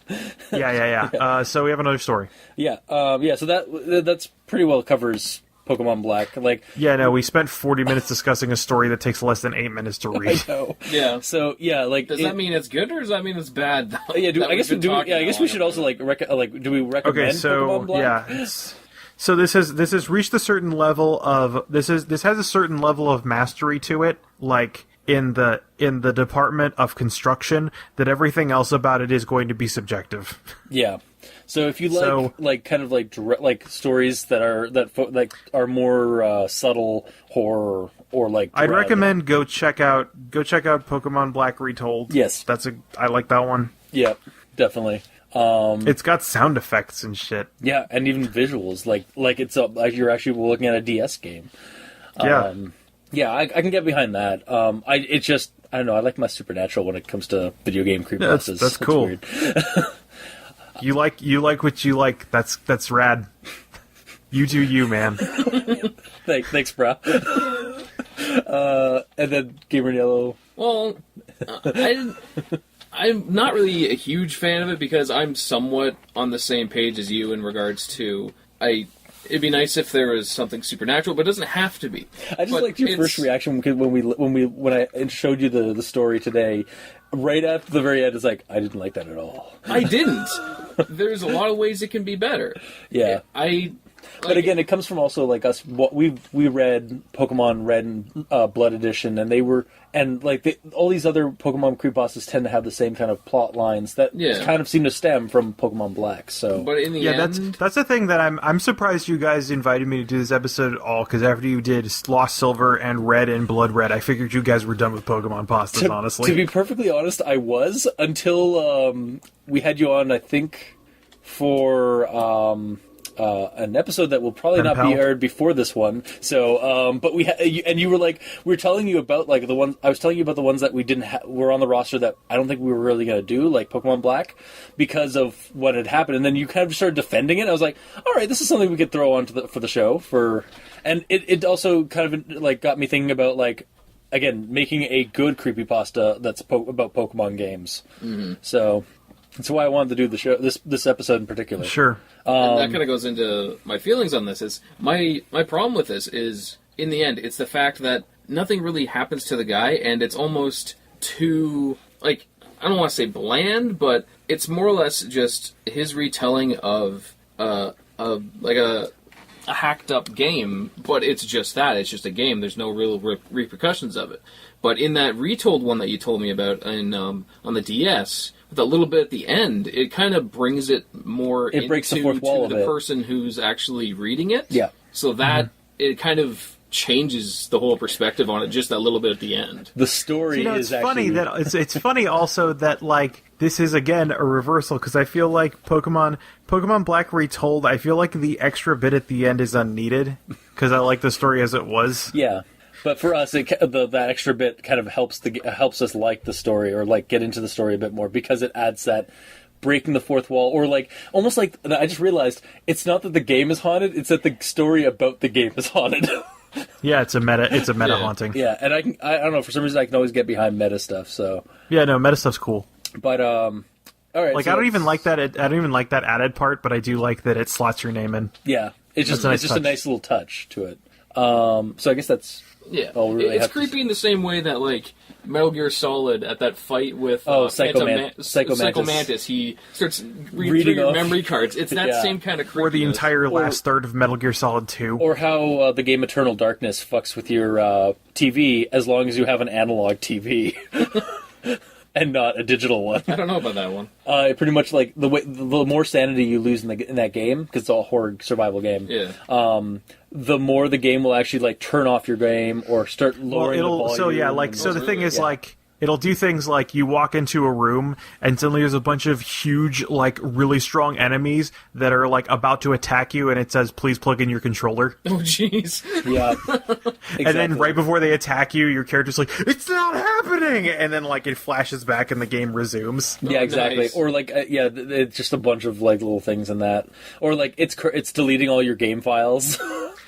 Yeah. So we have another story. yeah. So that's pretty well covers Pokemon Black. Like, Yeah, no, we spent 40 minutes discussing a story that takes less than 8 minutes to I read. know. Yeah. So yeah, like Does that mean it's good or does that mean it's bad? Though? Yeah, That I guess we we've do. been talking Yeah, I guess long we should about also it. do we recommend Okay, so Pokemon Black? yeah, so this has reached a certain level of this has a certain level of mastery to it, like in the department of construction, that everything else about it is going to be subjective. Yeah. So if you like kind of like direct, like stories that are more subtle horror or like I'd dread. recommend go check out Pokemon Black Retold. Yes. I like that one. Yeah, definitely. It's got sound effects and shit. Yeah, and even visuals like it's like you're actually looking at a DS game. Yeah. Yeah, I can get behind that. I don't know. I like my supernatural when it comes to video game creepypastas. That's cool. Weird. You like what you like. That's rad. You do you, man. Thanks, bro. And then Gamer in Yellow. Well, I'm not really a huge fan of it because I'm somewhat on the same page as you in regards to it'd be nice if there was something supernatural, but it doesn't have to be. I just liked your first reaction when I showed you the story today. Right after the very end, it's like I didn't like that at all. I didn't. There's a lot of ways it can be better. Yeah. But again, it comes from also like us. What we read Pokemon Red and Blood Edition, and they were all these other Pokemon creepypastas tend to have the same kind of plot lines that kind of seem to stem from Pokemon Black. So, but in the end, that's the thing that I'm surprised you guys invited me to do this episode at all, because after you did Lost Silver and Red and Blood Red, I figured you guys were done with Pokemon pastas. Honestly, to be perfectly honest, I was until we had you on. I think for an episode that will probably not be aired before this one. So, but you were like, we were telling you about like the ones I was telling you about the ones that we didn't were on the roster that I don't think we were really going to do, like Pokemon Black, because of what had happened. And then you kind of started defending it. I was like, all right, this is something we could throw on for the show and it also kind of like got me thinking about like, again, making a good creepypasta that's about Pokemon games. Mm-hmm. So that's why I wanted to do the show, this episode in particular. Sure. And that kind of goes into my feelings on this. Is my problem with this is, in the end, it's the fact that nothing really happens to the guy, and it's almost too, like, I don't want to say bland, but it's more or less just his retelling of like a hacked up game, but it's just that. It's just a game. There's no real repercussions of it. But in that retold one that you told me about on the DS, with a little bit at the end, it kind of brings it more into breaks the fourth wall the person who's actually reading it. Yeah. So that it kind of changes the whole perspective on it just that little bit at the end. The story it's is funny actually... that it's funny also that like this is again a reversal, because I feel like Pokemon Black Retold, I feel like the extra bit at the end is unneeded because I like the story as it was. Yeah. But for us, that extra bit kind of helps us like the story or like get into the story a bit more, because it adds that breaking the fourth wall, or like almost like I just realized it's not that the game is haunted; it's that the story about the game is haunted. Yeah, it's a meta haunting. Yeah, and I don't know, for some reason I can always get behind meta stuff. So yeah, no, meta stuff's cool. But all right, like I don't even like that added part, but I do like that it slots your name in. Yeah, it's just a nice little touch to it. So I guess that's. Yeah, really it's creepy in the same way that, like, Metal Gear Solid at that fight with Psycho Mantis, he starts reading through your memory cards. It's that same kind of creepiness. Or the entire last third of Metal Gear Solid 2. Or how the game Eternal Darkness fucks with your TV as long as you have an analog TV. And not a digital one. I don't know about that one. Pretty much like the more sanity you lose in that game, because it's all a horror survival game. Yeah. The more the game will actually like turn off your game or start lowering the volume. So yeah, like so the thing is like it'll do things like you walk into a room and suddenly there's a bunch of huge, like, really strong enemies that are, like, about to attack you, and it says, please plug in your controller. Oh, jeez. Yeah. Exactly. And then right before they attack you, your character's like, it's not happening! And then, like, it flashes back and the game resumes. Yeah, exactly. Nice. Or like, it's just a bunch of like little things in that. Or like, it's deleting all your game files.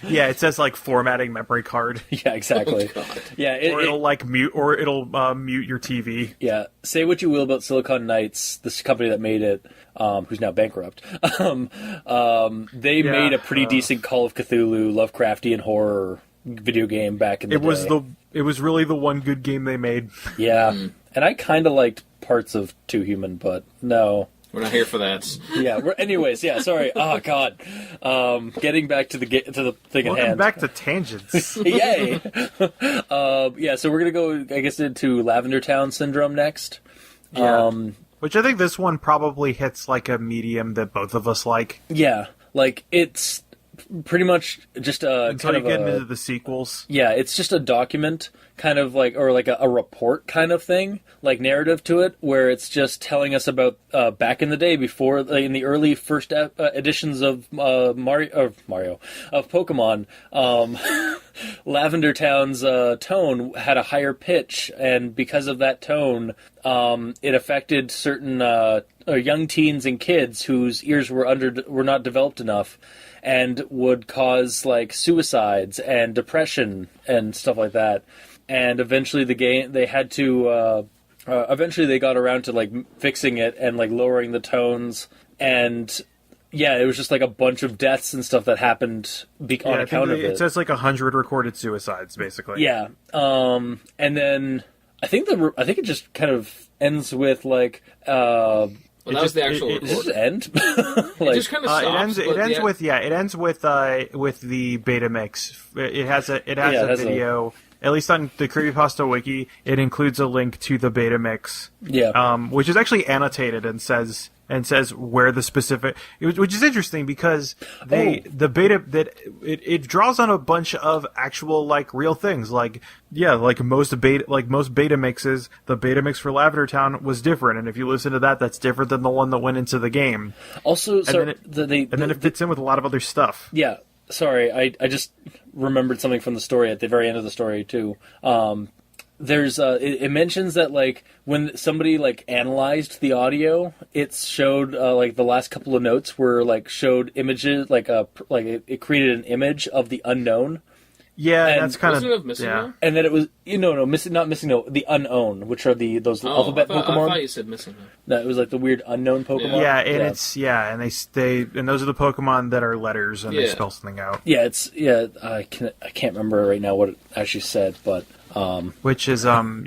Yeah, it says, like, formatting memory card. Yeah, exactly. Oh, God. Yeah, Or it'll, like, mute your TV. yeah. Say what you will about Silicon Knights, this company that made it, who's now bankrupt. They made a pretty decent Call of Cthulhu, Lovecraftian horror video game back in the day. It was really the one good game they made. Yeah, and I kind of liked parts of Too Human, but no. We're not here for that. Yeah. Anyways, yeah. Sorry. Oh God. Getting back to the thing at Welcome hand. back to tangents. Yay. Yeah. So we're gonna go, I guess, into Lavender Town Syndrome next. Yeah. Which I think this one probably hits, like, a medium that both of us like. Yeah. Like, it's pretty much just a Until kind you of get into the sequels. Yeah, it's just a document, kind of like, or like a report kind of thing, like narrative to it, where it's just telling us about back in the day before, like, in the early first editions of Pokemon, Lavender Town's tone had a higher pitch, and because of that tone, it affected certain young teens and kids whose ears were not developed enough, and would cause like suicides and depression and stuff like that. And eventually eventually they got around to like fixing it and like lowering the tones. And yeah, it was just like a bunch of deaths and stuff that happened on account of it. It says like 100 recorded suicides, basically. Yeah. And then I think it just kind of ends with like Well, that was the actual does it recording. end? It just kind of stops. It ends with the beta mix. It has a video. At least on the Creepypasta.wiki, it includes a link to the beta mix. Yeah. Which is actually annotated and says where the specific, which is interesting because the beta that it draws on a bunch of actual like real things, like most beta mixes. The beta mix for Lavender Town was different, and if you listen to that, that's different than the one that went into the game. Also, then it fits in with a lot of other stuff. Yeah. Sorry, I just remembered something from the story at the very end of the story too. There's it mentions that like when somebody like analyzed the audio, it showed like the last couple of notes were like showed images like it created an image of the unknown. Yeah, and that's kind Wasn't it Missing Note? And then it was not missing note, the unknown, which are those alphabet Pokemon. I thought you said Missing Note. No, it was like the weird unknown Pokemon. Yeah, and and those are the Pokemon that are letters and they spell something out. Yeah, I can't remember right now what it actually said, but which is I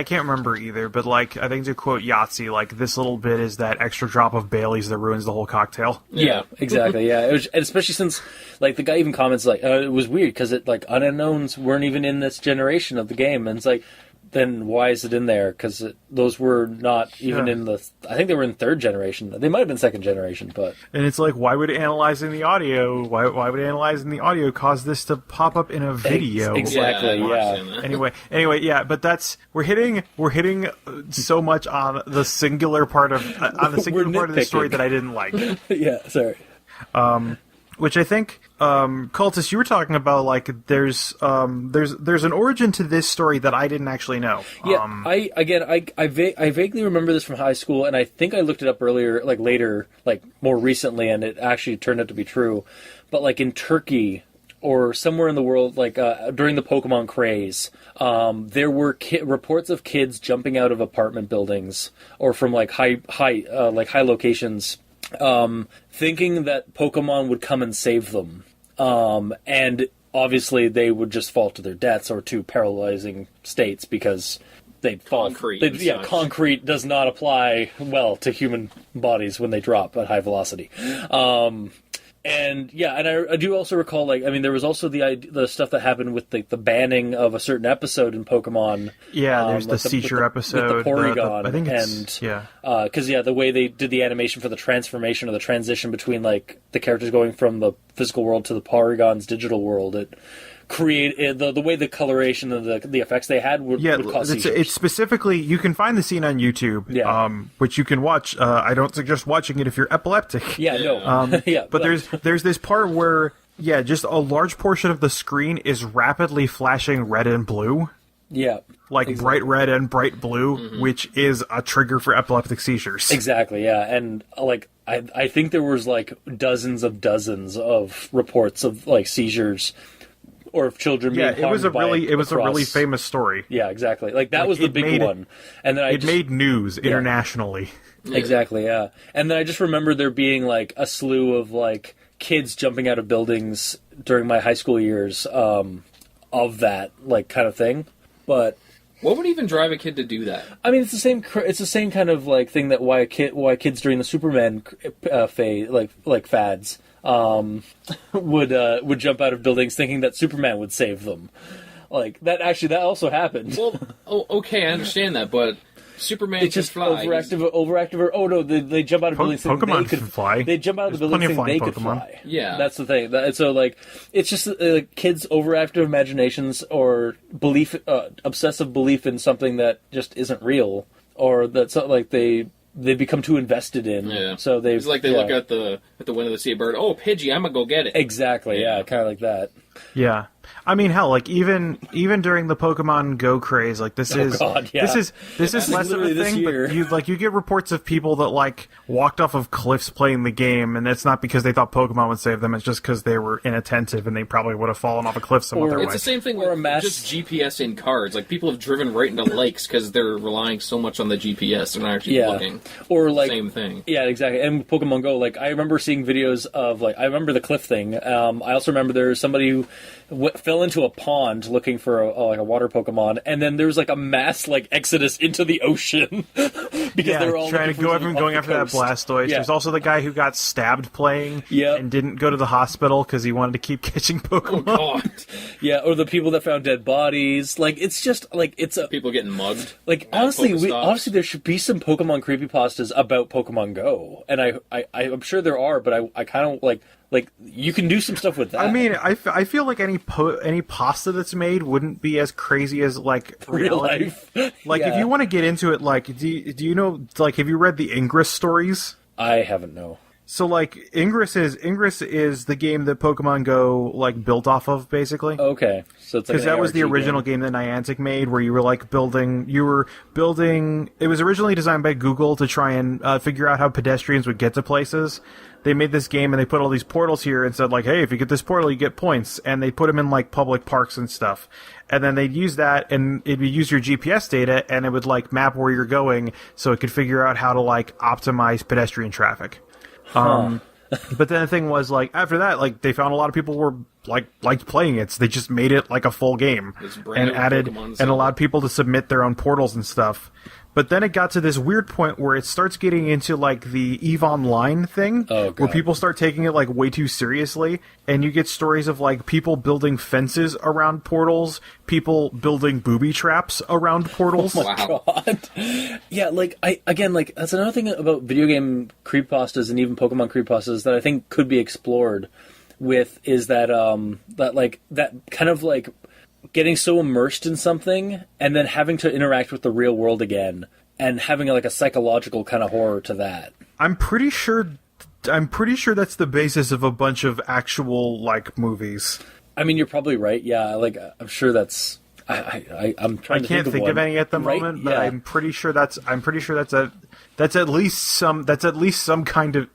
can't remember either, but like I think to quote Yahtzee, like this little bit is that extra drop of Bailey's that ruins the whole cocktail. Yeah, exactly. Yeah, it was, and especially since like the guy even comments like it was weird because it like unknowns weren't even in this generation of the game, and it's like, then why is it in there? Because those were not even in the. I think they were in third generation. They might have been second generation, but. And it's like, why would analyzing the audio? Why would analyzing the audio cause this to pop up in a video? Exactly. Yeah. Anyway, yeah. But we're hitting so much on the singular part of the story that I didn't like. Yeah. Sorry. Which I think, Cultist, you were talking about, like, there's an origin to this story that I didn't actually know. Yeah, I vaguely remember this from high school, and I think I looked it up earlier, like later, like more recently, and it actually turned out to be true. But like in Turkey or somewhere in the world, like during the Pokemon craze, there were reports of kids jumping out of apartment buildings or from like high locations. Thinking that Pokemon would come and save them. And obviously they would just fall to their deaths or to paralyzing states because they'd fall. Concrete does not apply well to human bodies when they drop at high velocity. And I do also recall, like, I mean, there was also the stuff that happened with the banning of a certain episode in Pokemon. Yeah, there's the Seizure episode. With the Porygon. I think it's, because the way they did the animation for the transformation or the transition between, like, the characters going from the physical world to the Polygon's digital world, it created the way the coloration and the effects they had would cause seizures. It's specifically, you can find the scene on YouTube, which you can watch. I don't suggest watching it if you're epileptic. Yeah, no. But there's this part where, just a large portion of the screen is rapidly flashing red and blue. Yeah. Like bright red and bright blue, which is a trigger for epileptic seizures. Exactly, yeah. And like I think there was like dozens of reports of like seizures or of children being harmed it was a really famous story. Yeah, exactly. Like that was the big one. And then it made news internationally. Exactly, yeah. And then I just remember there being like a slew of like kids jumping out of buildings during my high school years of that like kind of thing. But what would even drive a kid to do that? I mean, it's the same kind of like thing that why kids during the Superman fads would jump out of buildings thinking that Superman would save them. Like that also happened. Well, okay, I understand that, but Superman it's just fly. overactive. Or, oh no, they jump out of buildings thinking Pokemon can fly. They jump out of the buildings thinking they could fly. Yeah, that's the thing. So like, it's just kids' overactive imaginations or obsessive belief in something that just isn't real, or that's like they become too invested in. Yeah. So it's like they look at the window to see a bird. Oh, Pidgey, I'm gonna go get it. Exactly. Yeah, kind of like that. Yeah. I mean, hell, like even during the Pokemon Go craze, like this is less of a thing. But you get reports of people that like walked off of cliffs playing the game, and it's not because they thought Pokemon would save them; it's just because they were inattentive and they probably would have fallen off a cliff some other way. It's the same thing with just GPS in cars. Like people have driven right into lakes because they're relying so much on the GPS; they're not actually looking. Or like same thing. Yeah, exactly. And Pokemon Go, like I remember seeing videos of like I remember the cliff thing. I also remember there was somebody who fell into a pond looking for a water Pokemon, and then there was like a mass like exodus into the ocean because they were all trying to go going after that Blastoise. Yeah. There's also the guy who got stabbed playing and didn't go to the hospital because he wanted to keep catching Pokemon. Oh, God. Yeah, or the people that found dead bodies. Like it's just like people getting mugged. Like honestly, there should be some Pokemon creepypastas about Pokemon Go, and I'm sure there are, but I kind of like you can do some stuff with that. I mean, I feel like any pasta that's made wouldn't be as crazy as like real life. Like if you want to get into it, like do you know, like have you read the Ingress stories? I haven't, no. So like Ingress is the game that Pokemon Go like built off of, basically. Okay, so it's like because that was the original game that Niantic made, where you were like building. It was originally designed by Google to try and figure out how pedestrians would get to places. They made this game and they put all these portals here and said like, hey, if you get this portal, you get points. And they put them in like public parks and stuff. And then they'd use that and it would use your GPS data and it would like map where you're going so it could figure out how to like optimize pedestrian traffic. But then the thing was like after that, like they found a lot of people were liked playing it, so they just made it like a full game and added and allowed people to submit their own portals and stuff. But then it got to this weird point where it starts getting into like the EVE Online thing, where people start taking it like way too seriously, and you get stories of like people building fences around portals, people building booby traps around portals. Oh my God. Yeah, like that's another thing about video game creepypastas and even Pokemon creepypastas that I think could be explored with is that that kind of like getting so immersed in something and then having to interact with the real world again and having like a psychological kind of horror to that. I'm pretty sure that's the basis of a bunch of actual like movies. I mean, you're probably right. Yeah, like I'm sure that's. I'm trying. I can't think of any at the moment, but I'm pretty sure that's at least some kind of.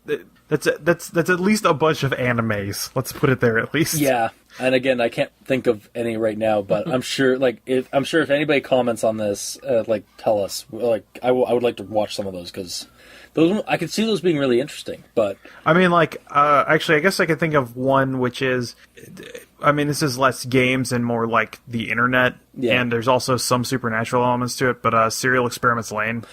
That's at least a bunch of animes. Let's put it there at least. Yeah, and again, I can't think of any right now, but I'm sure. Like, if anybody comments on this, tell us. Like, I would like to watch some of those because those I could see those being really interesting. But I mean, actually, I guess I could think of one which is. I mean, this is less games and more like the internet, and there's also some supernatural elements to it. But Serial Experiments Lane.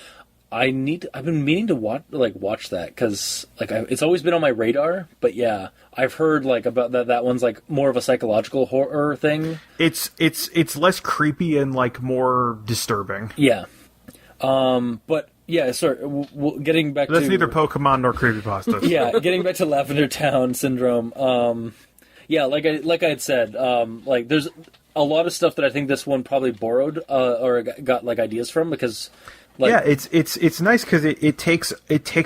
I've been meaning to watch that because it's always been on my radar. But yeah, I've heard like about that one's like more of a psychological horror thing. It's less creepy and like more disturbing. Yeah. But Yeah, sorry. Getting back That's to neither Pokemon nor Creepypastas. yeah, getting back to Lavender Town syndrome. Yeah, like I had said, like there's a lot of stuff that I think this one probably borrowed or got like ideas from because. Like, yeah, it's nice because it takes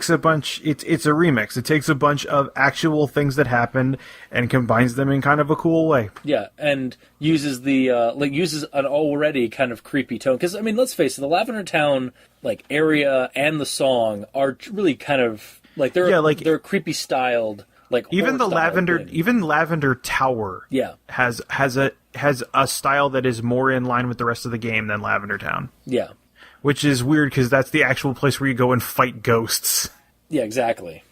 a bunch. It's a remix. It takes a bunch of actual things that happened and combines them in kind of a cool way. Yeah, and uses uses an already kind of creepy tone. Because I mean, let's face it, the Lavender Town like area and the song are really kind of like they're creepy styled. Like even the Lavender Tower, yeah, has a style that is more in line with the rest of the game than Lavender Town. Yeah. Which is weird because that's the actual place where you go and fight ghosts. Yeah, exactly.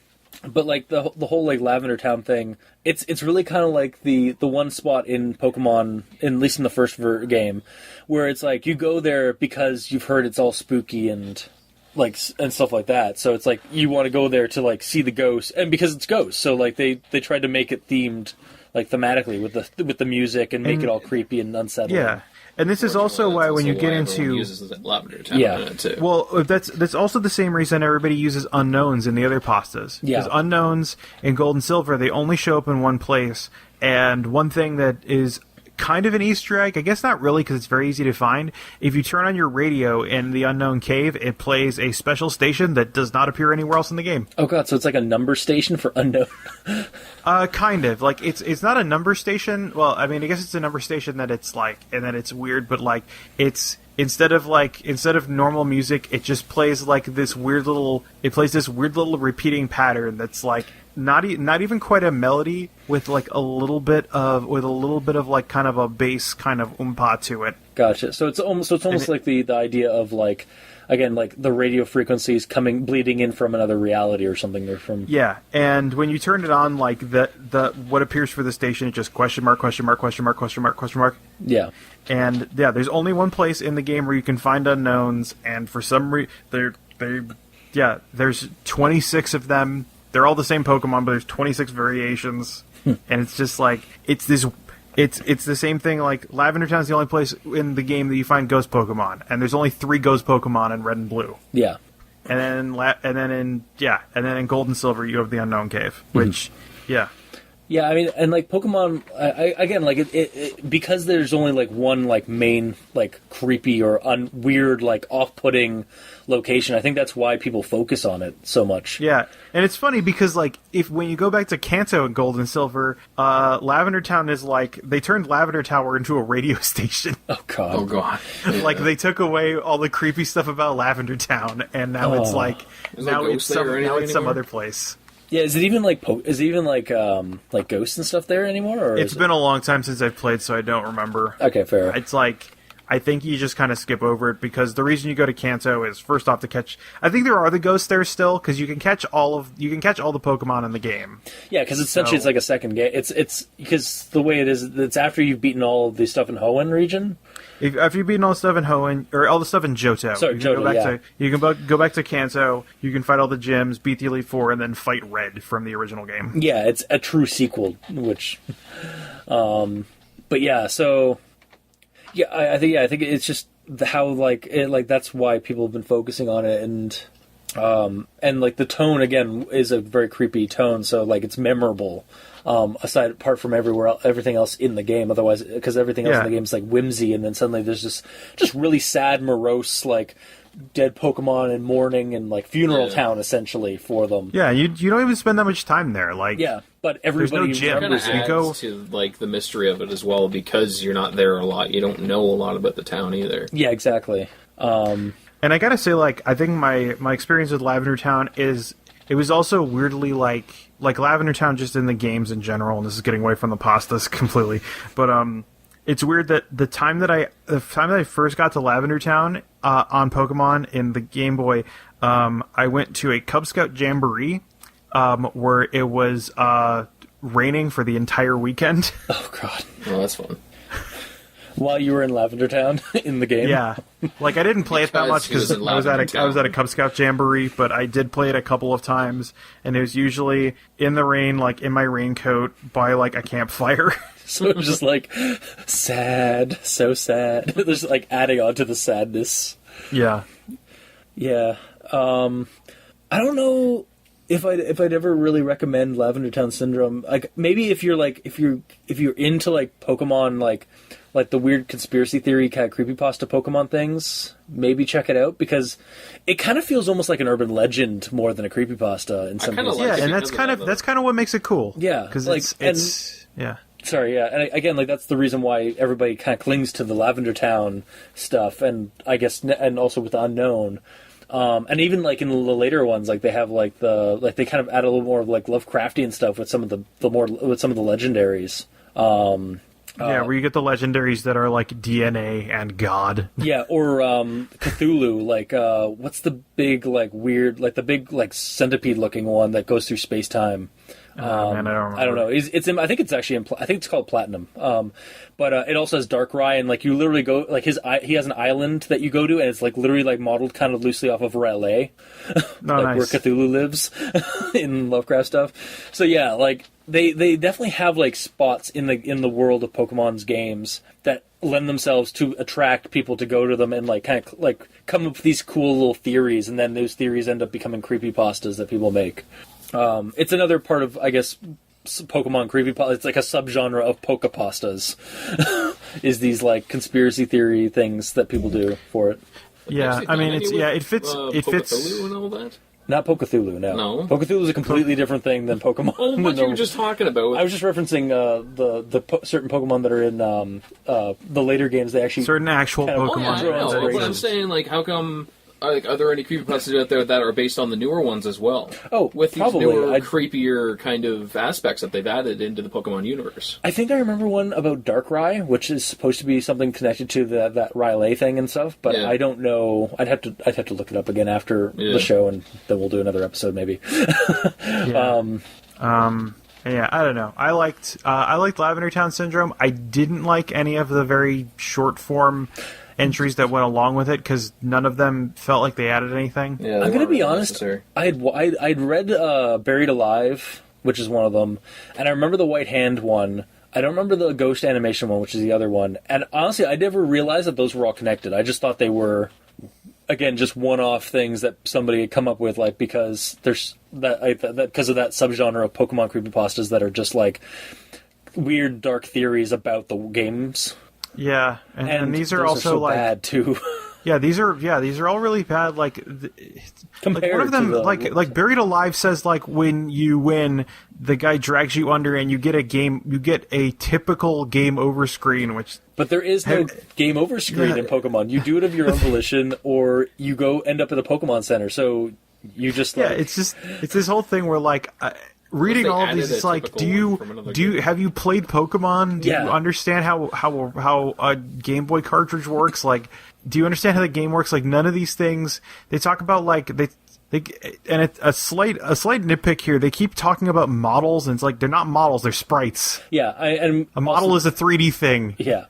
But like the whole like Lavender Town thing, it's really kind of like the one spot in Pokemon, at least in the first game, where it's like you go there because you've heard it's all spooky and like and stuff like that. So it's like you want to go there to like see the ghosts, and because it's ghosts, so like they tried to make it themed like thematically with the music and make it all creepy and unsettling. Yeah. And this is also why when you get into Lavender Town too. Well, that's also the same reason everybody uses unknowns in the other pastas. Yeah. Because unknowns in Gold and Silver, they only show up in one place. And one thing that is kind of an Easter egg, I guess not really because it's very easy to find. If you turn on your radio in the Unknown Cave, it plays a special station that does not appear anywhere else in the game. Oh god, so it's like a number station for unknown. Kind of. Like it's not a number station. Well, I mean, I guess it's a number station that it's like, and that it's weird, but like it's instead of normal music, it just plays like this weird little repeating pattern that's like not even quite a melody with like a little bit of like kind of a bass kind of oompa to it. Gotcha. So it's almost like the idea of like again like the radio frequencies bleeding in from another reality or something or from yeah. And when you turn it on, like the what appears for the station, it just question mark. Yeah. And yeah, there's only one place in the game where you can find unknowns, and for some reason there's 26 of them. They're all the same Pokemon, but there's 26 variations, and it's just like it's the same thing. Like Lavender Town is the only place in the game that you find ghost Pokemon, and there's only 3 ghost Pokemon in Red and Blue. Yeah, and then in Gold and Silver you have the Unknown Cave, which yeah. I mean, and like Pokemon, again, like it because there's only like one like main like creepy or weird like off-putting location. I think that's why people focus on it so much. Yeah, and it's funny because like when you go back to Kanto in Gold and Silver, Lavender Town is like they turned Lavender Tower into a radio station. Oh god. Yeah. Like they took away all the creepy stuff about Lavender Town, and now it's like it's some other place. Yeah, is it even like ghosts and stuff there anymore? Or it's been a long time since I've played, so I don't remember. Okay, fair. It's like I think you just kind of skip over it because the reason you go to Kanto is first off to catch. I think there are the ghosts there still because you can catch all the Pokemon in the game. Yeah, because essentially it's like a second game. It's because the way it is, it's after you've beaten all of the stuff in Hoenn region. After you've beaten all the stuff in Hoenn, or all the stuff in Johto, Sorry, you can go back to Kanto, you can fight all the gyms, beat the Elite Four, and then fight Red from the original game. Yeah, it's a true sequel, which... but yeah, so... Yeah, I think it's just how, like, that's why people have been focusing on it, and like, the tone, again, is a very creepy tone, so, like, it's memorable. Apart from everything else in the game, otherwise, because everything else in the game is like whimsy, and then suddenly there's just really sad, morose, like dead Pokemon and mourning and like funeral town essentially for them. Yeah, you don't even spend that much time there, like but everybody there's no gym. remembers It adds to like the mystery of it as well because you're not there a lot. You don't know a lot about the town either. Yeah, exactly. And I gotta say, like, I think my experience with Lavender Town is it was also weirdly like Lavender Town just in the games in general, and this is getting away from the pastas completely, but it's weird that the time that I first got to Lavender Town on Pokemon in the Game Boy, I went to a Cub Scout Jamboree where it was raining for the entire weekend. Oh god. Well, that's fun. While you were in Lavender Town in the game? Yeah. Like, I didn't play it that much because I was at a Cub Scout Jamboree, but I did play it a couple of times, and it was usually in the rain, like, in my raincoat, by, like, a campfire. So it was just, like, sad, so sad. There's, like, adding on to the sadness. Yeah. Yeah. I don't know if I'd ever really recommend Lavender Town Syndrome. Like maybe if you're into like Pokemon, like the weird conspiracy theory kind of creepypasta Pokemon things, maybe check it out, because it kind of feels almost like an urban legend more than a creepypasta in some cases. Yeah, and that's kind of what makes it cool. Yeah, because like, it's yeah. Sorry, yeah, and again, like that's the reason why everybody kind of clings to the Lavender Town stuff, and I guess, and also with the Unknown, and even like in the later ones, like they have like they kind of add a little more of like Lovecraftian stuff with some of the legendaries. Where you get the legendaries that are like DNA and God. Yeah, or Cthulhu, like what's the big like weird, like the big like centipede looking one that goes through space time. Man, I don't remember. I don't know. It's in, I think it's actually in, I think it's called Platinum. But it also has Darkrai, and like you literally go like he has an island that you go to, and it's like literally like modeled kind of loosely off of R'lyeh, like where Cthulhu lives in Lovecraft stuff. So yeah, like they definitely have like spots in the world of Pokemon's games that lend themselves to attract people to go to them and like kind of like come up with these cool little theories, and then those theories end up becoming creepypastas that people make. It's another part of, I guess, Pokemon creepypasta. It's like a subgenre of Pokepastas. Is these like conspiracy theory things that people do for it? Yeah, I mean, it fits. Pokecthulhu and all that. Not Pokecthulhu, no. No. Pokecthulhu is a completely different thing than Pokemon. Oh, what you were just talking about. I was just referencing certain Pokemon that are in the later games. They actually certain actual kind of, Pokemon. Oh, yeah, I know. But I'm saying, like, how come? Like, are there any creepypastas out there that are based on the newer ones as well? Oh, with these probably. newer, creepier kind of aspects that they've added into the Pokemon universe. I think I remember one about Darkrai, which is supposed to be something connected to that R'lyeh thing and stuff. But yeah. I don't know. I'd have to look it up again after the show, and then we'll do another episode maybe. Yeah. Yeah, I don't know. I liked Lavender Town Syndrome. I didn't like any of the very short form entries that went along with it, because none of them felt like they added anything. Yeah, I'm gonna be honest. Necessary. I'd read Buried Alive, which is one of them, and I remember the White Hand one. I don't remember the Ghost Animation one, which is the other one. And honestly, I never realized that those were all connected. I just thought they were, again, just one-off things that somebody had come up with, like because there's because of that subgenre of Pokemon creepypastas that are just like weird, dark theories about the games. Yeah, and these are also so like bad too. Yeah, these are all really bad. Like, Compared like one of them, to like Buried Alive says, like when you win, the guy drags you under, and you get a typical game over screen, which. But there is no game over screen in Pokemon. You do it of your own volition, or you go end up at a Pokemon Center. So you just like... Yeah, it's this whole thing where like. Reading all of these, it's like, do you have you played Pokemon? Do you understand how a Game Boy cartridge works? Like, do you understand how the game works? Like, none of these things. They talk about like a slight nitpick here. They keep talking about models, and it's like they're not models; they're sprites. Yeah, and a model is a 3D thing. Yeah,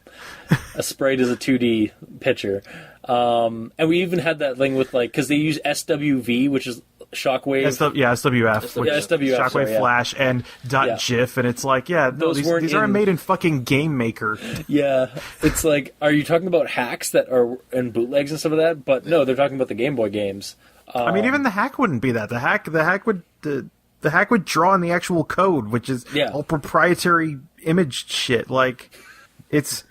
a sprite is a 2D picture. And we even had that thing with like because they use SWV, which is Shockwave. SWF. SWF. Shockwave Flash and .gif, and it's like, these aren't made in fucking Game Maker. Yeah, it's like, are you talking about hacks that are in bootlegs and stuff like that? But no, they're talking about the Game Boy games. I mean, even the hack wouldn't be that. The hack would draw in the actual code, which is all proprietary image shit. Like, it's.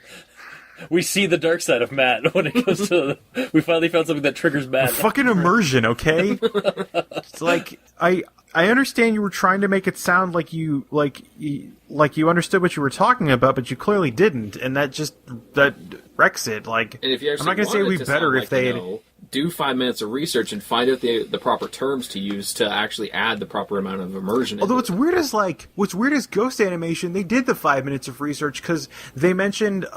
We see the dark side of Matt when it comes to... We finally found something that triggers Matt. Fucking immersion, okay? It's like, I understand you were trying to make it sound like you understood what you were talking about, but you clearly didn't, and that wrecks it. Like, and if you I'm not going to say it would be better if they... do 5 minutes of research and find out the proper terms to use to actually add the proper amount of immersion. Although what's weird is Ghost Animation. They did the 5 minutes of research because they mentioned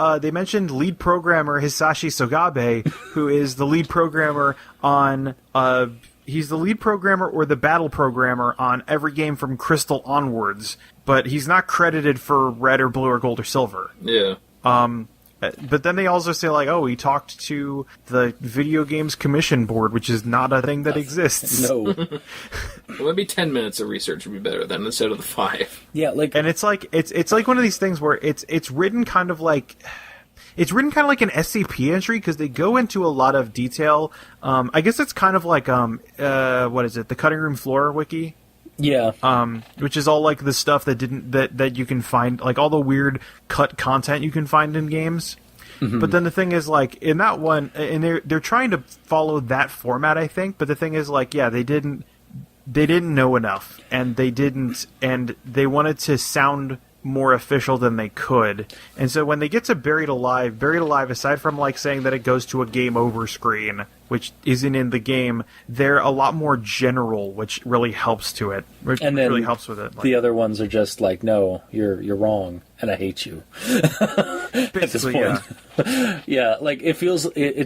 lead programmer Hisashi Sogabe, who is the lead programmer on he's the lead programmer or the battle programmer on every game from Crystal onwards, but he's not credited for Red or Blue or Gold or Silver. Yeah. But then they also say, like, he talked to the Video Games Commission Board, which is not a thing that exists. No. Well, maybe 10 minutes of research would be better then instead of the 5. Yeah, like... And it's like one of these things where it's written kind of like... It's written kind of like an SCP entry because they go into a lot of detail. I guess it's kind of like what is it? The Cutting Room Floor wiki. Yeah. Which is all like the stuff that you can find, like all the weird cut content you can find in games. Mm-hmm. But then the thing is, like, in that one, and they're trying to follow that format, I think. But the thing is, like, yeah, they didn't know enough, and they wanted to sound more official than they could. And so when they get to Buried Alive, aside from like saying that it goes to a game over screen, which isn't in the game, they're a lot more general, which really helps to it. Which and then really helps with it. Like, the other ones are just like, no, you're wrong, and I hate you. At this point. Yeah, like it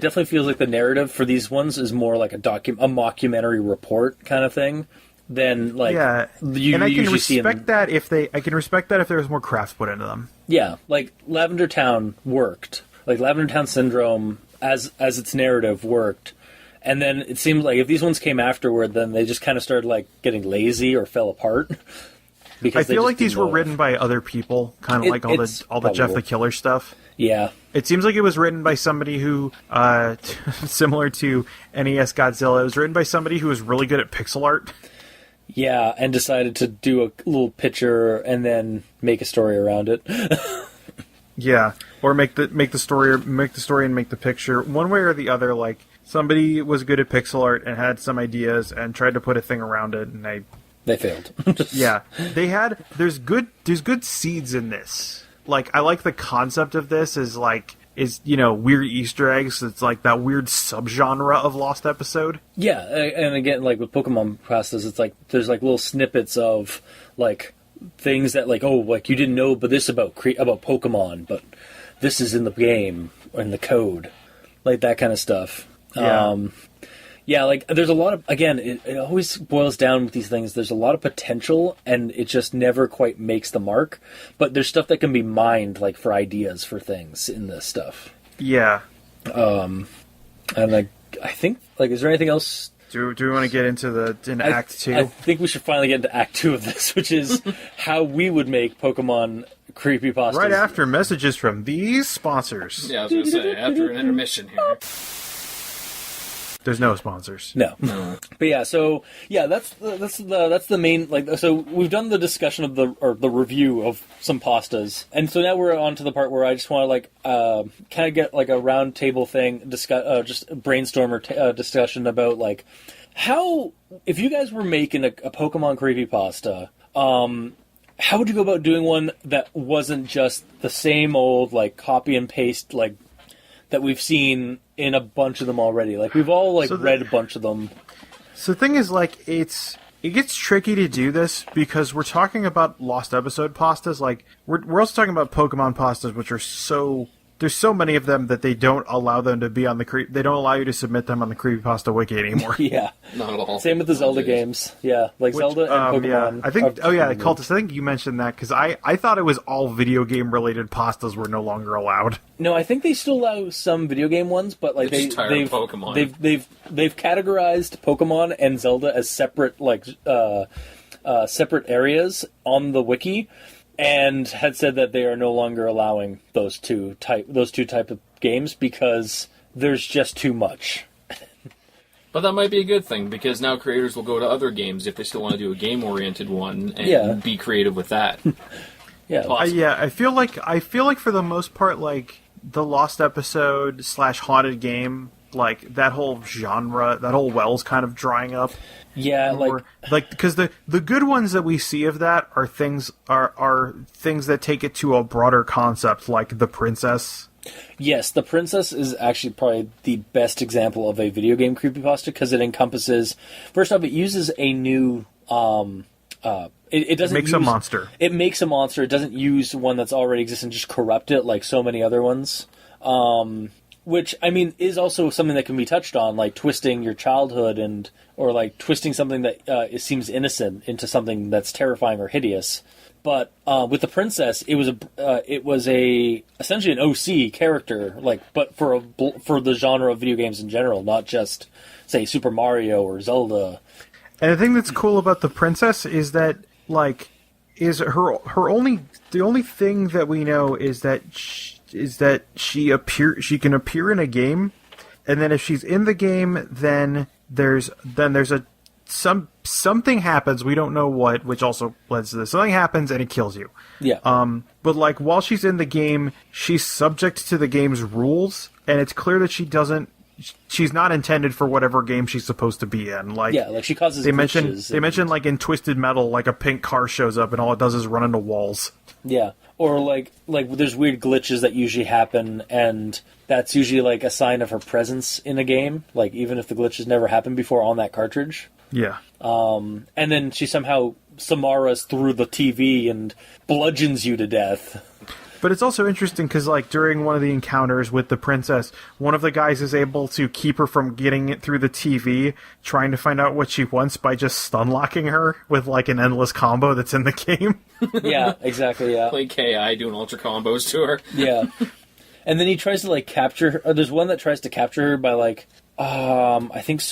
definitely feels like the narrative for these ones is more like a mockumentary report kind of thing. Then, like, you and I can usually respect that if there was more craft put into them. Yeah, like Lavender Town worked, like Lavender Town Syndrome as its narrative worked, and then it seemed like if these ones came afterward, then they just kind of started like getting lazy or fell apart. Because I feel like these were written by other people, kind of like all the Jeff the Killer stuff. Yeah. It seems like it was written by somebody who, similar to NES Godzilla, it was written by somebody who was really good at pixel art. Yeah, and decided to do a little picture and then make a story around it. Yeah, or make the story and make the picture. One way or the other, like somebody was good at pixel art and had some ideas and tried to put a thing around it, and they failed. Yeah, there's good seeds in this. Like, I like the concept of this is weird Easter eggs. It's like that weird subgenre of Lost episode. Yeah, and again, like with Pokepastas, it's like there's like little snippets of like things that like, oh, like you didn't know, but this about Pokemon, but this is in the game or in the code, like that kind of stuff. Yeah. Yeah, like there's a lot of, again, it always boils down with these things. There's a lot of potential, and it just never quite makes the mark. But there's stuff that can be mined, like for ideas for things in this stuff. Yeah. And like, I think, like, is there anything else? Do we want to get into Act 2? I think we should finally get into Act 2 of this, which is how we would make Pokemon creepypastas. Right after messages from these sponsors. Yeah, I was going to say, after an intermission here. There's no sponsors. No. But yeah, so yeah, that's the main, like, so we've done the discussion of the review of some pastas, and so now we're on to the part where I just want to like kind of get like a round table thing, just brainstorm or discussion about like how, if you guys were making a Pokemon creepypasta, how would you go about doing one that wasn't just the same old like copy and paste like that we've seen in a bunch of them already? Like, we've all, like, read a bunch of them. So the thing is, like, it gets tricky to do this because we're talking about Lost Episode pastas. Like, we're also talking about Pokemon pastas, which are there's so many of them that they don't allow them to be on they don't allow you to submit them on the Creepypasta.wiki anymore. Yeah. Not at all. Same with the Zelda games. Yeah, like Zelda and Pokemon. Yeah. I think, Cultist, I think you mentioned that, because I thought it was all video game related pastas were no longer allowed. No, I think they still allow some video game ones, but like they've Pokemon. They've categorized Pokemon and Zelda as separate, like separate areas on the wiki, and had said that they are no longer allowing those two type of games because there's just too much. But that might be a good thing, because now creators will go to other games if they still want to do a game-oriented one and be creative with that. Yeah, I feel like for the most part, like the Lost Episode / haunted game, like that whole genre, that whole well's kind of drying up. Yeah, like because the good ones that we see of that are things that take it to a broader concept, like the Princess. Yes, the Princess is actually probably the best example of a video game creepypasta because it encompasses. First off, it uses a new. It doesn't. It makes a monster. It makes a monster. It doesn't use one that's already exists and just corrupt it like so many other ones. Which, I mean, is also something that can be touched on, like twisting your childhood or like twisting something that it seems innocent into something that's terrifying or hideous. But with the Princess, it was essentially an OC character, like, but for the genre of video games in general, not just say Super Mario or Zelda. And the thing that's cool about the Princess is that, like, the only thing that we know is that she can appear in a game, and then if she's in the game, then there's something happens, we don't know what, which also leads to this. Something happens and it kills you. Yeah. But like while she's in the game, she's subject to the game's rules, and it's clear that she's not intended for whatever game she's supposed to be in. Like, yeah, like she causes glitches. They mention like in Twisted Metal, like a pink car shows up and all it does is run into walls. Yeah. Or like there's weird glitches that usually happen, and that's usually like a sign of her presence in a game, like even if the glitches never happened before on that cartridge. Yeah. And then she somehow Samaras through the TV and bludgeons you to death. But it's also interesting because, like, during one of the encounters with the princess, one of the guys is able to keep her from getting it through the TV, trying to find out what she wants by just stun-locking her with, like, an endless combo that's in the game. Yeah, exactly, yeah. Like KI doing ultra combos to her. Yeah. And then he tries to, like, capture her. There's one that tries to capture her by, like, I think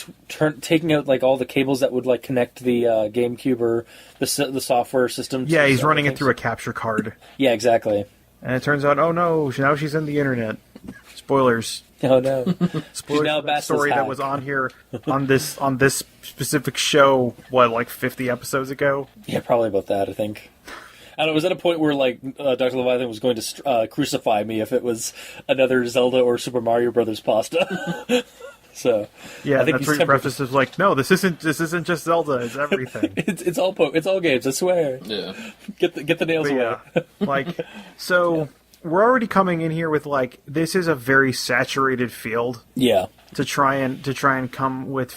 taking out, like, all the cables that would, like, connect the GameCube or the software system. Yeah, he's running it through a capture card. Yeah, exactly. And it turns out, oh no, now she's in the internet. Spoilers. Oh no. Spoilers now for that story that was on here on this specific show, what, like 50 episodes ago? Yeah, probably about that, I think. I don't know, was at a point where, like, Dr. Leviathan was going to crucify me if it was another Zelda or Super Mario Brothers pasta. So yeah, I think that's where he prefaces like, no, this isn't just Zelda, it's everything. it's all games, I swear. Yeah. Get the nails away. Yeah. Like, so we're already coming in here with like, this is a very saturated field. Yeah. To try and come to with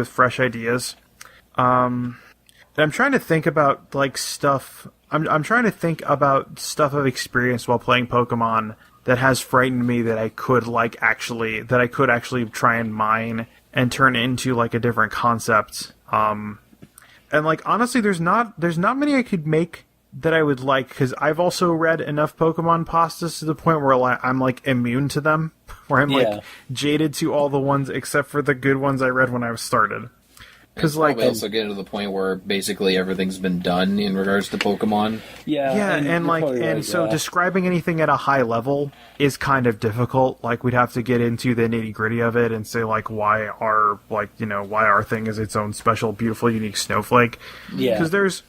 fresh ideas. And I'm trying to think about like stuff. I'm trying to think about stuff I've experienced while playing Pokemon that has frightened me that I could actually try and mine and turn into like a different concept. And like honestly, there's not many I could make that I would like, because I've also read enough Pokemon pastas to the point where I'm like immune to them, where I'm like jaded to all the ones except for the good ones I read when I started. Because like also getting to the point where basically everything's been done in regards to Pokemon. Yeah, and like, and right, so describing anything at a high level is kind of difficult. Like, we'd have to get into the nitty gritty of it and say like why our thing is its own special, beautiful, unique snowflake. Yeah, because there's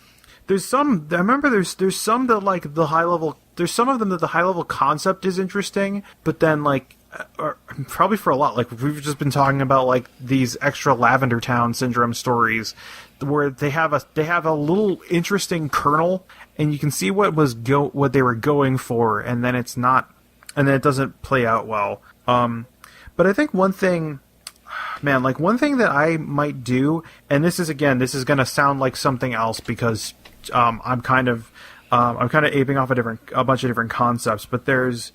some. I remember there's some that like the high level. There's some of them that the high level concept is interesting, but then like. Or probably for a lot, like we've just been talking about, like these extra Lavender Town syndrome stories, where they have a little interesting kernel, and you can see what they were going for, and then it's not, and then it doesn't play out well. But I think one thing that I might do, and this is going to sound like something else because I'm kind of aping off a bunch of different concepts, but there's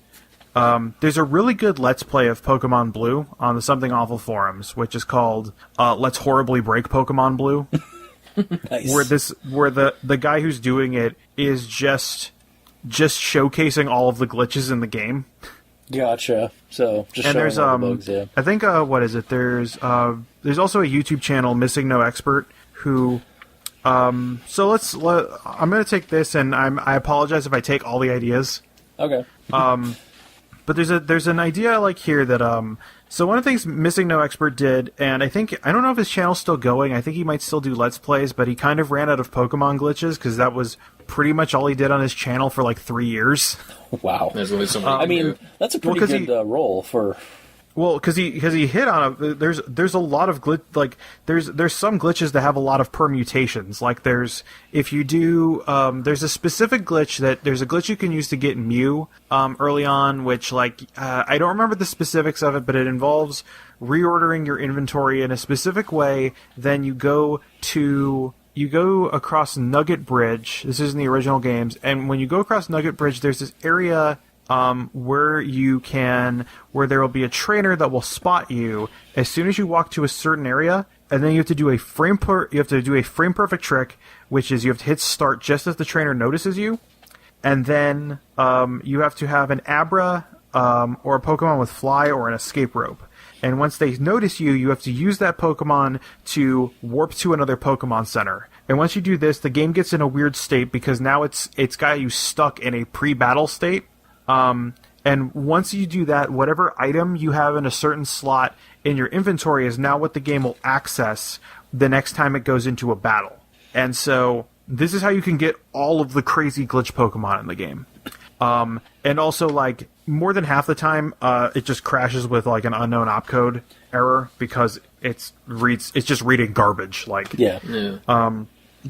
a really good Let's Play of Pokemon Blue on the Something Awful forums, which is called Let's Horribly Break Pokemon Blue. Nice. Where the guy who's doing it is just showcasing all of the glitches in the game. Gotcha. So just and showing there's all the bugs, yeah. I think what is it? There's also a YouTube channel, Missing No Expert, who I'm gonna take this, and I apologize if I take all the ideas. Okay. But there's an idea like here that so one of the things Missing No Expert did, and I don't know if his channel's still going. I think he might still do Let's Plays, but he kind of ran out of Pokemon glitches because that was pretty much all he did on his channel for like 3 years. Wow. There's always I mean, that's a pretty good role for. Well, because he hit on a there's a lot of glitch, like there's some glitches that have a lot of permutations. Like there's a specific glitch there's a glitch you can use to get Mew early on, which like I don't remember the specifics of it, but it involves reordering your inventory in a specific way. Then you go across Nugget Bridge. This is in the original games, and when you go across Nugget Bridge, there's this area where there will be a trainer that will spot you as soon as you walk to a certain area, and then you have to do a frame perfect trick, which is you have to hit start just as the trainer notices you, and then you have to have an Abra or a Pokemon with Fly or an Escape Rope. And once they notice you, you have to use that Pokemon to warp to another Pokemon Center. And once you do this, the game gets in a weird state because now it's got you stuck in a pre-battle state. And once you do that, whatever item you have in a certain slot in your inventory is now what the game will access the next time it goes into a battle. And so this is how you can get all of the crazy glitch Pokemon in the game. And also, like, more than half the time, it just crashes with, like, an unknown opcode error because it's just reading garbage. Like, Yeah.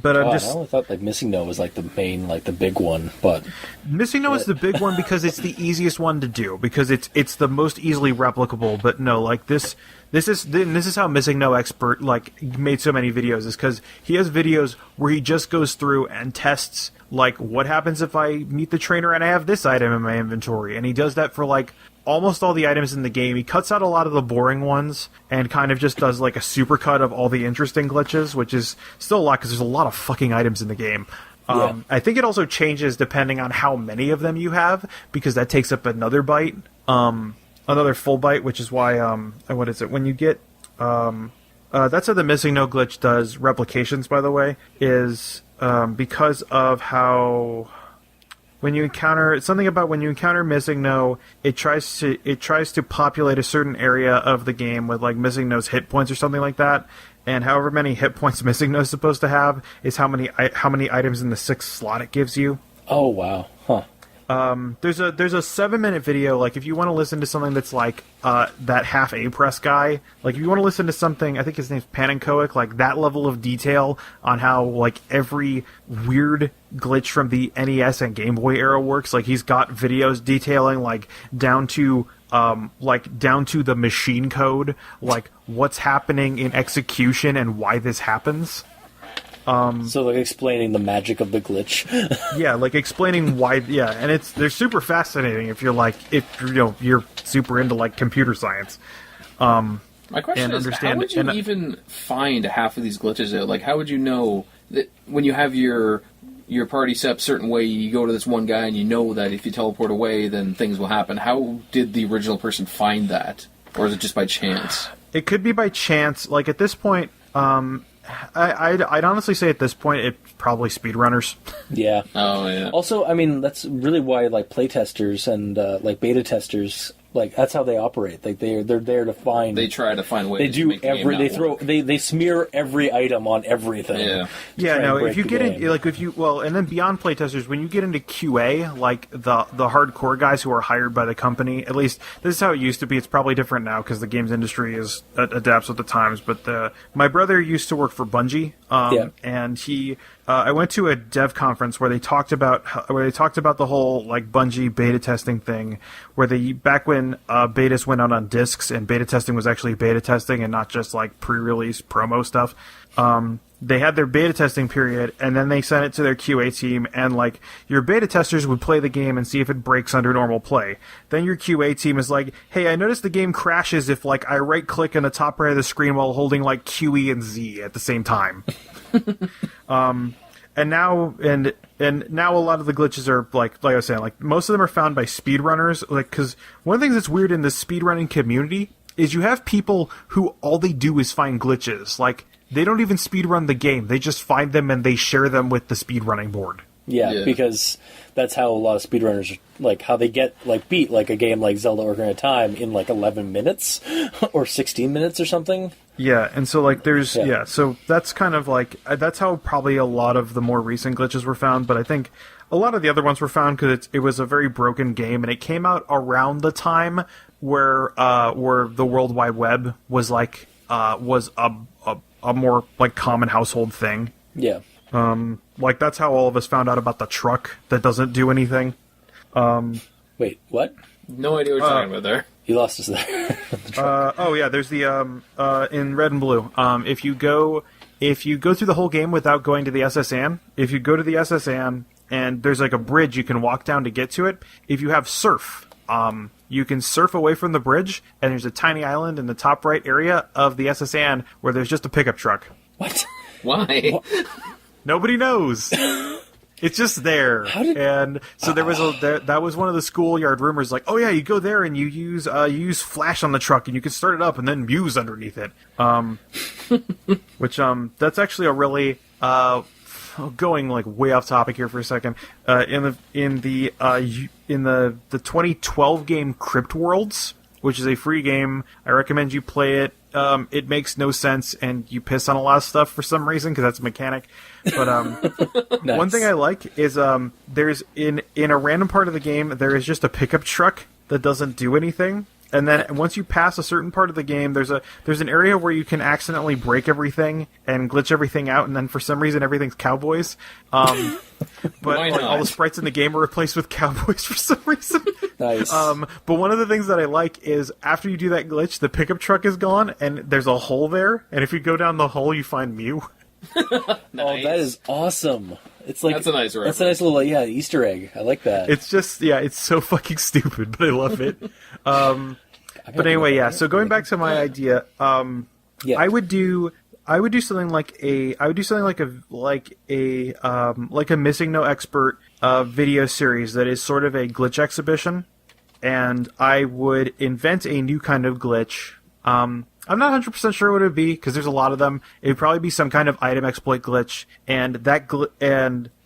but I'm I just always thought like Missing No was like the main, like the big one, but Missing No is the big one because it's the easiest one to do because it's the most easily replicable. But no, like this is how Missing No Expert like made so many videos is because he has videos where he just goes through and tests like what happens if I meet the trainer and I have this item in my inventory, and he does that for like almost all the items in the game. He cuts out a lot of the boring ones and kind of just does like a supercut of all the interesting glitches, which is still a lot because there's a lot of fucking items in the game. I think it also changes depending on how many of them you have because that takes up another byte, another full byte, which is why what is it when you get that's how the Missing No glitch does replications, by the way, is because of how when you encounter something about when you encounter Missing No, it tries to populate a certain area of the game with like Missing No's hit points or something like that. And however many hit points Missing No is supposed to have is how many items in the 6th slot it gives you. oh wow, huh? There's a 7-minute video, like if you want to listen to something that's like that half A-Press guy, like if you want to listen to something, I think his name's Panenkoic, like that level of detail on how like every weird glitch from the NES and Game Boy era works, like he's got videos detailing like down to the machine code, like what's happening in execution and why this happens. So like explaining the magic of the glitch. Yeah, like explaining why. Yeah, and they're super fascinating if you're super into like computer science. My question And is, how would you even find half of these glitches out? Like, how would you know that when you have your party set up a certain way, you go to this one guy and you know that if you teleport away, then things will happen? How did the original person find that? Or is it just by chance? It could be by chance. Like at this point, I'd honestly say at this point it's probably speedrunners. Yeah. Oh yeah. Also, I mean, that's really why like playtesters and like beta testers, like that's how they operate. Like they're there to find. They try to find ways. They to do make the game not work. they smear every item on everything. Yeah. to Yeah, try no. and If you break get the in, game. like and then beyond playtesters, when you get into QA, like the hardcore guys who are hired by the company, at least this is how it used to be. It's probably different now because the games industry adapts with the times. But my brother used to work for Bungie, and he. I went to a dev conference where they talked about the whole like Bungie beta testing thing, where back when betas went out on discs and beta testing was actually beta testing and not just like pre-release promo stuff. They had their beta testing period, and then they sent it to their QA team, and like your beta testers would play the game and see if it breaks under normal play. Then your QA team is like, "Hey, I noticed the game crashes if like I right click in the top right of the screen while holding like QE and Z at the same time." And now a lot of the glitches are like I was saying, like most of them are found by speedrunners. Like, because one of the things that's weird in the speedrunning community is you have people who all they do is find glitches. Like they don't even speedrun the game; they just find them and they share them with the speedrunning board. Yeah, because that's how a lot of speedrunners, like, how they get, like, beat, like, a game like Zelda Ocarina of Time in, like, 11 minutes or 16 minutes or something. Yeah, and so, like, so that's kind of, like, that's how probably a lot of the more recent glitches were found, but I think a lot of the other ones were found because it was a very broken game, and it came out around the time where the World Wide Web was, like, was a more, like, common household thing. Yeah. Like, that's how all of us found out about the truck that doesn't do anything. Wait, what? No idea what you're talking about there. You lost us there. There's the, in Red and Blue, if you go through the whole game without going to the SSN, if you go to the SSN, and there's, like, a bridge you can walk down to get to it, if you have surf, you can surf away from the bridge, and there's a tiny island in the top right area of the SSN where there's just a pickup truck. What? Why? What? Nobody knows. It's just there. And so there was that was one of the schoolyard rumors, like, oh yeah, you go there and you use flash on the truck and you can start it up and then muse underneath it. Which that's actually a really going like way off topic here for a second. In the 2012 game Crypt Worlds, which is a free game, I recommend you play it. It makes no sense, and you piss on a lot of stuff for some reason because that's a mechanic. But Nice. one thing I like is there's in a random part of the game there is just a pickup truck that doesn't do anything. And then once you pass a certain part of the game, there's an area where you can accidentally break everything and glitch everything out, and then for some reason everything's cowboys. But Why like, not? all the sprites in the game are replaced with cowboys for some reason. Nice. But one of the things that I like is after you do that glitch, the pickup truck is gone, and there's a hole there. And if you go down the hole, you find Mew. Oh, that is awesome. It's like That's a nice That's a nice little Easter egg. I like that. It's just it's so fucking stupid, but I love it. But anyway, yeah. So going back to my idea, Yeah. I would do something like a Missing No Expert video series that is sort of a glitch exhibition, and I would invent a new kind of glitch. I'm not 100% sure what it would be because there's a lot of them. It would probably be some kind of item exploit glitch,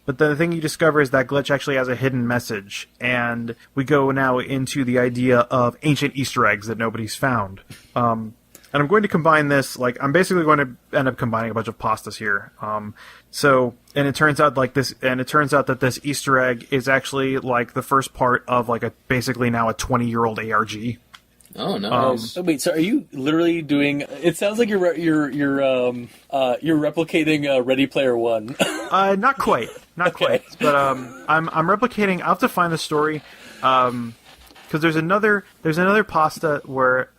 but the thing you discover is that glitch actually has a hidden message, and we go now into the idea of ancient Easter eggs that nobody's found. And I'm going to combine this, I'm basically going to end up combining a bunch of pastas here. And it turns out that this Easter egg is actually like the first part of basically now a 20-year-old ARG. Oh, nice. Wait, so are you literally doing? It sounds like you're replicating Ready Player One. Not quite, Okay. but I'm replicating. I'll have to find the story, because there's another pasta where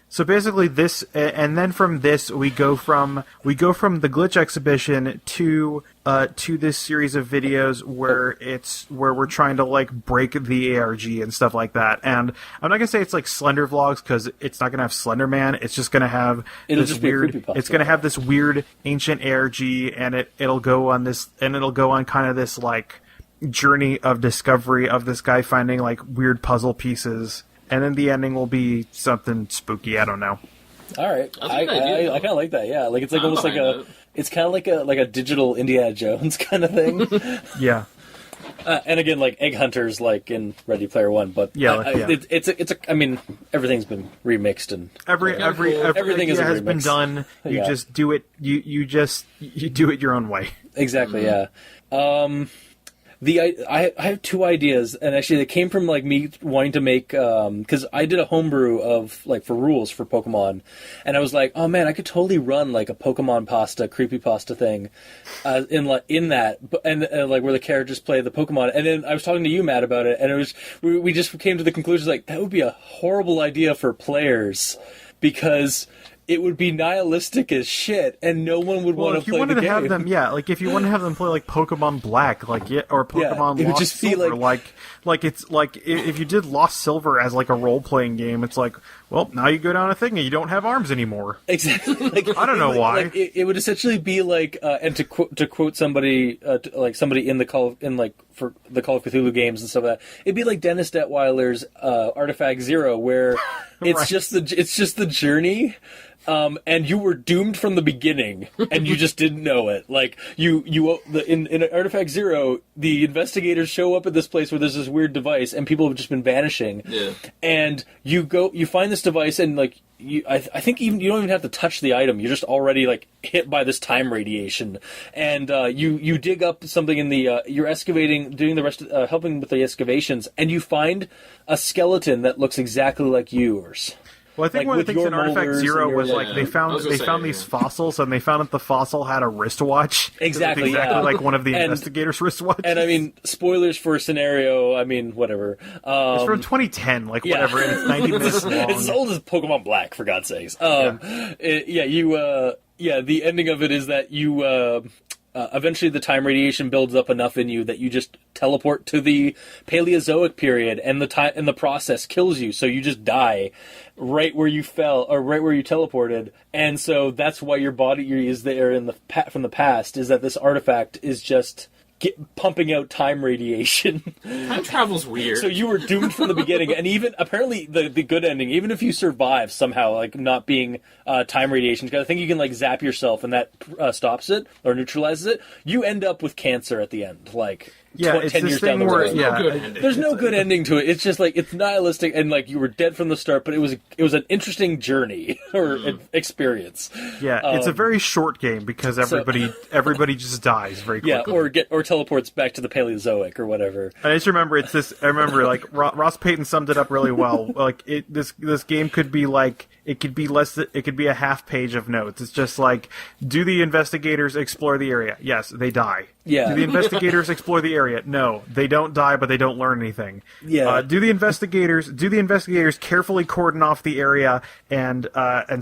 so basically this, and then from this we go from the glitch exhibition to this series of videos where we're trying to break the ARG and stuff like that. And I'm not gonna say it's like Slender Vlogs because it's not gonna have Slender Man. It's just gonna have this weird ancient ARG, and it'll go on kind of this journey of discovery of this guy finding weird puzzle pieces. And then the ending will be something spooky. I don't know. All right, I kind of like that. Yeah, it's I'm almost behind it. it's kind of like a digital Indiana Jones kind of thing. Yeah. And again, Egg Hunters, in Ready Player One, but I mean, everything's been remixed and Everything is a has been remix. done. You Yeah. just do it. You do it your own way. Exactly, yeah. I have two ideas, and actually they came from me wanting to make because I did a homebrew of for rules for Pokemon, and I was like, oh man, I could totally run a Pokemon pasta creepypasta thing in that, and where the characters play the Pokemon. And then I was talking to you, Matt, about it, and it was we just came to the conclusion that would be a horrible idea for players because it would be nihilistic as shit, and no one would want to play the game. If you want to have them play Pokemon Black, or Pokemon it would Lost just be Silver, if you did Lost Silver as a role playing game, it's well, now you go down a thing and you don't have arms anymore. Exactly. I don't know why. It would essentially be and to quote somebody, somebody in the for the Call of Cthulhu games and stuff like that, it'd be like Dennis Detweiler's Artifact Zero, where it's Right. just the journey. And you were doomed from the beginning, and you just didn't know it. In Artifact Zero, the investigators show up at this place where there's this weird device, and people have just been vanishing. Yeah. And you find this device, and I think you don't even have to touch the item. You're just already hit by this time radiation, and you dig up something in the you're excavating, doing the rest, helping with the excavations, and you find a skeleton that looks exactly like yours. Well, I think one of the things in Artifact Zero was they found these fossils, and they found that the fossil had a wristwatch. Exactly, like one of the investigators' wristwatches. And I mean, spoilers for a scenario. I mean, whatever. It's from 2010, whatever, and it's 90 minutes long. It's as old as Pokemon Black, for God's sakes. The ending of it is that you. Eventually, the time radiation builds up enough in you that you just teleport to the Paleozoic period, and the process kills you. So you just die right where you fell, or right where you teleported. And so that's why your body is there from the past. Is that this artifact is just pumping out time radiation. Time travel's weird. So you were doomed from the beginning, and even apparently the good ending, even if you survive somehow, like not being time radiation, because I think you can like zap yourself and that stops it or neutralizes it. You end up with cancer at the end, like it's 10 this years thing down the where road. There's no good ending to it. It's just like it's nihilistic, and like you were dead from the start, but it was an interesting journey or experience. Yeah, it's a very short game because everybody just dies very quickly. Yeah, or teleports back to the Paleozoic or whatever. I just remember I remember like Ross Payton summed it up really well. Like this game could be like it could be a half page of notes. It's just like, do the investigators explore the area? Yes, they die. Yeah. Do the investigators explore the area? No, they don't die, but they don't learn anything. Yeah. Do the investigators carefully cordon off the area and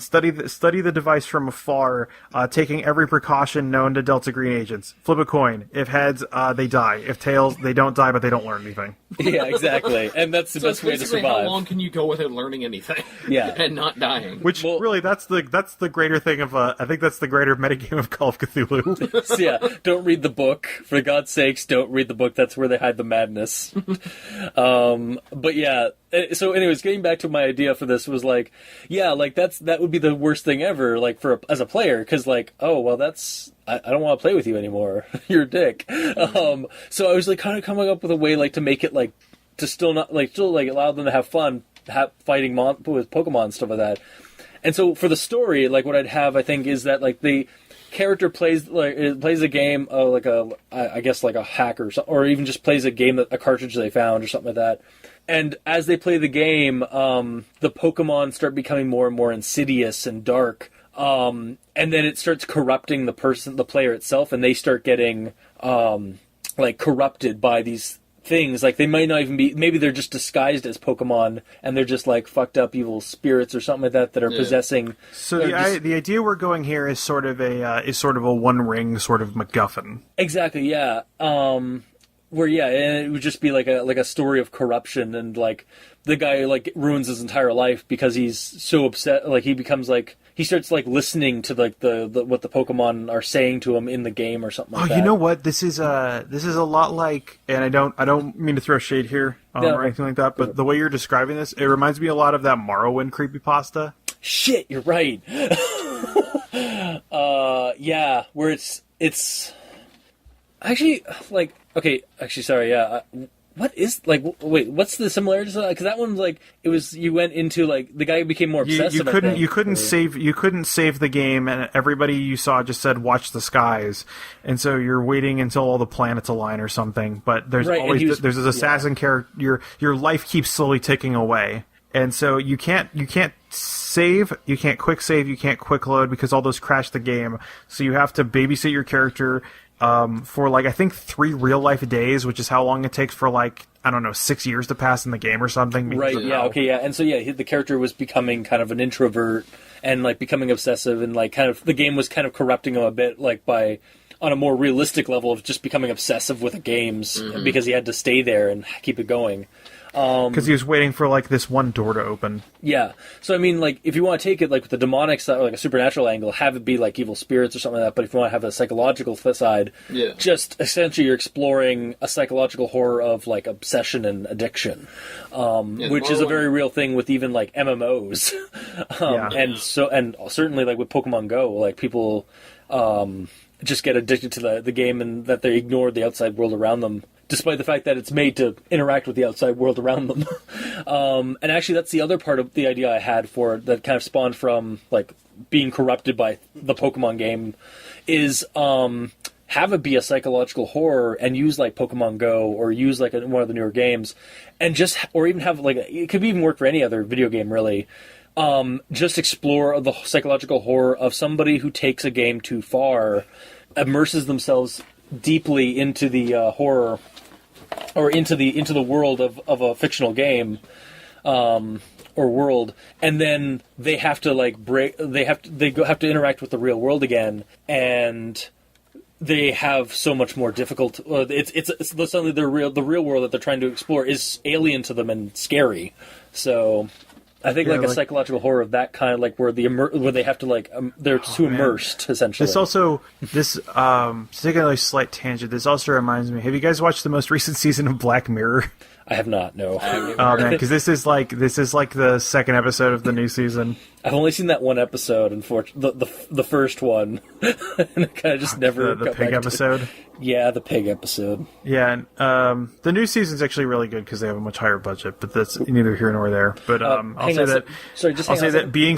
study the device from afar, taking every precaution known to Delta Green agents? Flip a coin. If heads, they die. If tails, they don't die, but they don't learn anything. Yeah, exactly. And that's the best way to survive. How long can you go without learning anything? Yeah. And not dying? Which really, that's the greater thing of I think that's the greater metagame of Call of Cthulhu. So, yeah, don't read the book. For God's sakes, don't read the book. That's where they hide the madness. But yeah, so anyways, getting back to my idea for this was like, yeah, like that would be the worst thing ever, like as a player, because like, oh well, I don't want to play with you anymore. You're a dick. So I was like kind of coming up with a way like to make it like to still allow them to have fun fighting with Pokemon and stuff like that. And so for the story, like what I'd have, I think, is that like the character plays a game, I guess like a hack or even just plays a game a cartridge they found or something like that. And as they play the game, the Pokemon start becoming more and more insidious and dark. And then it starts corrupting the player itself, and they start getting like corrupted by these things. Like they might not even be, maybe they're just disguised as Pokemon and they're just like fucked up evil spirits or something like that are possessing. So the idea we're going here is sort of a One Ring sort of MacGuffin. Exactly, yeah. And it would just be like a story of corruption, and like the guy like ruins his entire life because he's so upset. Like he becomes like he starts like listening to like the what the Pokemon are saying to him in the game or something like that. Oh, you know what? This is a lot like, and I don't mean to throw shade here or anything like that, but the way you're describing this, it reminds me a lot of that Morrowind creepypasta. Shit, you're right. Yeah, where it's actually like. Okay, actually, sorry, yeah. What is, like, wait, what's the similarities of that? Because that one's, like, it was, you went into, like, the guy became more obsessive, you couldn't save the game, and everybody you saw just said, watch the skies. And so you're waiting until all the planets align or something, but there's always, there's this assassin character, your life keeps slowly ticking away. And so you can't save, you can't quick save, you can't quick load, because all those crash the game. So you have to babysit your character, for like I think 3 real life days, which is how long it takes for like, I don't know, 6 years to pass in the game or something. Right, yeah, okay, yeah. And so yeah, the character was becoming kind of an introvert and like becoming obsessive, and like kind of the game was kind of corrupting him a bit, like by on a more realistic level of just becoming obsessive with the games because he had to stay there and keep it going. Because he was waiting for like this one door to open. Yeah. So I mean, like, if you want to take it like with the demonic side, or like a supernatural angle, have it be like evil spirits or something like that. But if you want to have a psychological side, just essentially you're exploring a psychological horror of like obsession and addiction, which is a very real thing with even like MMOs, and certainly like with Pokemon Go, like people just get addicted to the game and that they ignore the outside world around them, despite the fact that it's made to interact with the outside world around them. And actually, that's the other part of the idea I had for it that kind of spawned from like being corrupted by the Pokemon game is have it be a psychological horror and use like Pokemon Go or use like one of the newer games, and or even have like it could even work for any other video game really. Just explore the psychological horror of somebody who takes a game too far, immerses themselves deeply into the horror or into the world of a fictional game or world, and then they have to like they have to interact with the real world again, and they have so much more difficult. It's suddenly the real world that they're trying to explore is alien to them and scary. So I think like a psychological horror of that kind, like where where they have to like they're too immersed essentially. This taking a slight tangent. This also reminds me. Have you guys watched the most recent season of Black Mirror? I have not. No. Oh man, because this is like the second episode of the new season. I've only seen that one episode, unfortunately, the first one, and it kind of just never. The pig episode. Yeah, the pig episode. Yeah, and, the new season's actually really good because they have a much higher budget, but that's neither here nor there. But I'll say that being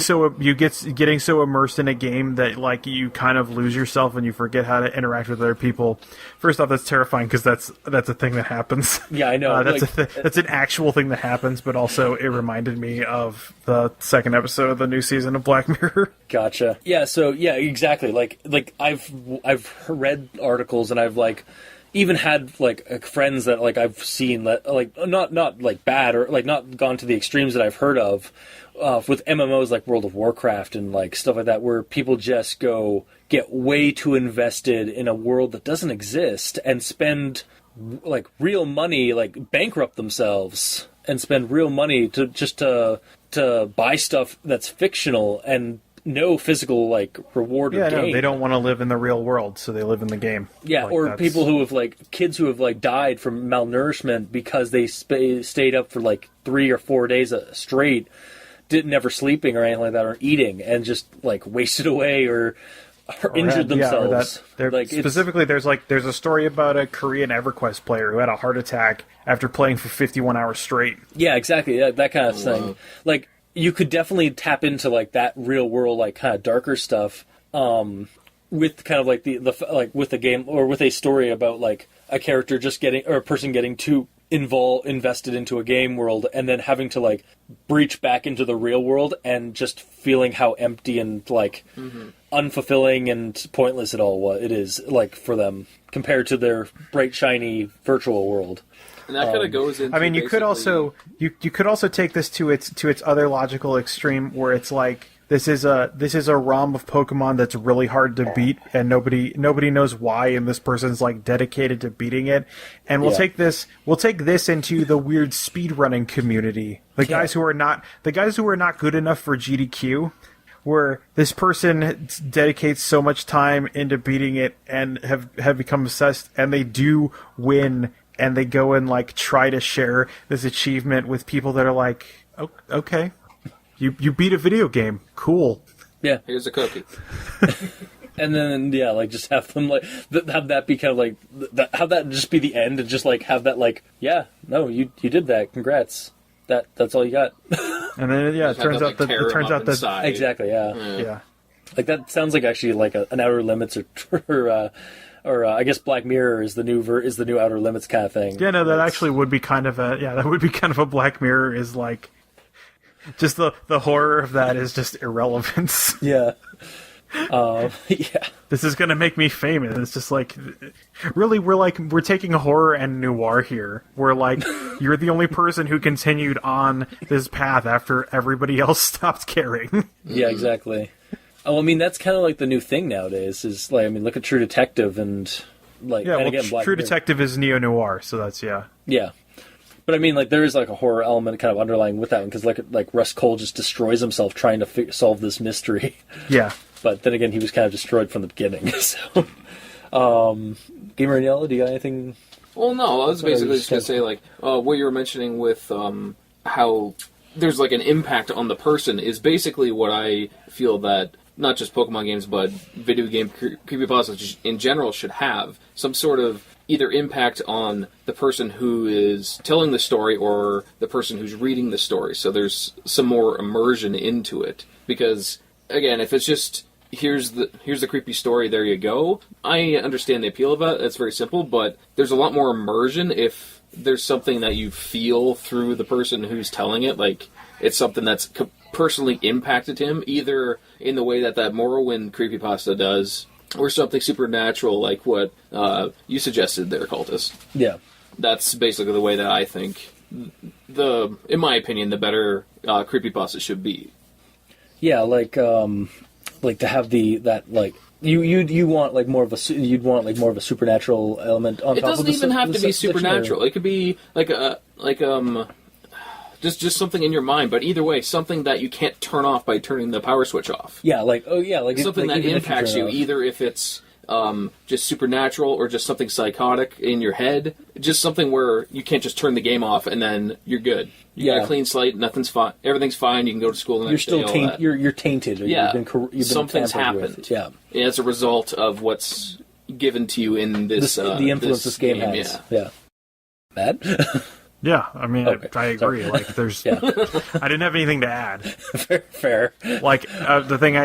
getting so immersed in a game that like you kind of lose yourself and you forget how to interact with other people. First off, that's terrifying because that's a thing that happens. Yeah, I know. That's an actual thing that happens, but also it reminded me of the second episode of the new season of Black Mirror. Gotcha. Yeah. So yeah, exactly. Like I've read articles and I've like even had like friends that like I've seen that like not like bad or like not gone to the extremes that I've heard of with MMOs like World of Warcraft and like stuff like that, where people just get way too invested in a world that doesn't exist and spend like real money, like bankrupt themselves and spend real money to buy stuff that's fictional and no physical like reward or gain. No, they don't want to live in the real world, so they live in the game. Yeah, like, or people who have like kids who have like died from malnourishment because they stayed up for like 3 or 4 days straight, never sleeping or anything like that, or eating, and just like wasted away or injured themselves. Specifically, there's a story about a Korean EverQuest player who had a heart attack after playing for 51 hours straight. Yeah, exactly. That kind of thing. Like, you could definitely tap into like that real world, like kind of darker stuff, with kind of like the like with a game or with a story about like a character just getting or a person getting too invested into a game world and then having to like breach back into the real world and just feeling how empty and like unfulfilling and pointless it is like for them compared to their bright shiny virtual world. And that kind of goes into. I mean, you could also take this to its other logical extreme, where it's like this is a ROM of Pokemon that's really hard to beat, and nobody knows why, and this person's like dedicated to beating it. And we'll take this into the weird speedrunning community. The guys who are not good enough for GDQ, where this person dedicates so much time into beating it and have become obsessed, and they do win. And they go and like try to share this achievement with people that are like, oh, okay, you beat a video game, cool. Yeah, here's a cookie. And then like just have them like have that be kind of like have that just be the end, and just like have that like you did that, congrats. That's all you got. And then it turns out that exactly yeah. Like that sounds like actually like an Outer Limits or I guess Black Mirror is the new Outer Limits kind of thing. Yeah, no, that actually would be kind of a Black Mirror, is like just the horror of that is just irrelevance. Yeah. This is gonna make me famous. It's just like, really, we're taking horror and noir here. We're like, you're the only person who continued on this path after everybody else stopped caring. Yeah, exactly. Oh, I mean, that's kind of like the new thing nowadays. Is like, I mean, look at True Detective and like, and again, Black True Mirror. Detective is neo-noir, so that's yeah. But I mean, like, there is like a horror element kind of underlying with that one, because like Russ Cole just destroys himself trying to solve this mystery. Yeah. But then again, he was kind of destroyed from the beginning. So, Gamer in Yellow, do you got anything? Well, no, I was basically just gonna say like what you were mentioning with how there's like an impact on the person is basically what I feel that not just Pokemon games, but video game creepypastas in general should have some sort of either impact on the person who is telling the story or the person who's reading the story. So there's some more immersion into it. Because, again, if it's just, here's the creepy story, there you go, I understand the appeal of it. It's very simple, but there's a lot more immersion if there's something that you feel through the person who's telling it. Like, it's something that's personally impacted him, either in the way that Morrowind creepypasta does, or something supernatural like what you suggested there, Cultist. Yeah. That's basically the way that I think, in my opinion, the better creepypasta should be. Yeah, like to have you want like more of a supernatural element on top of it. It doesn't even have to be supernatural. It could be like just something in your mind. But either way, something that you can't turn off by turning the power switch off. Yeah, like Something like, that impacts you, either if it's just supernatural or just something psychotic in your head. Just something where you can't just turn the game off and then you're good. You got a clean slate, nothing's fine, everything's fine, you can go to school the next day. You're tainted. Or you've been something's happened. With. Yeah. As a result of what's given to you in this the influence this game has. Yeah. Matt? Yeah, I mean, okay. I agree. Sorry. Like, there's, I didn't have anything to add. Fair. Like, the thing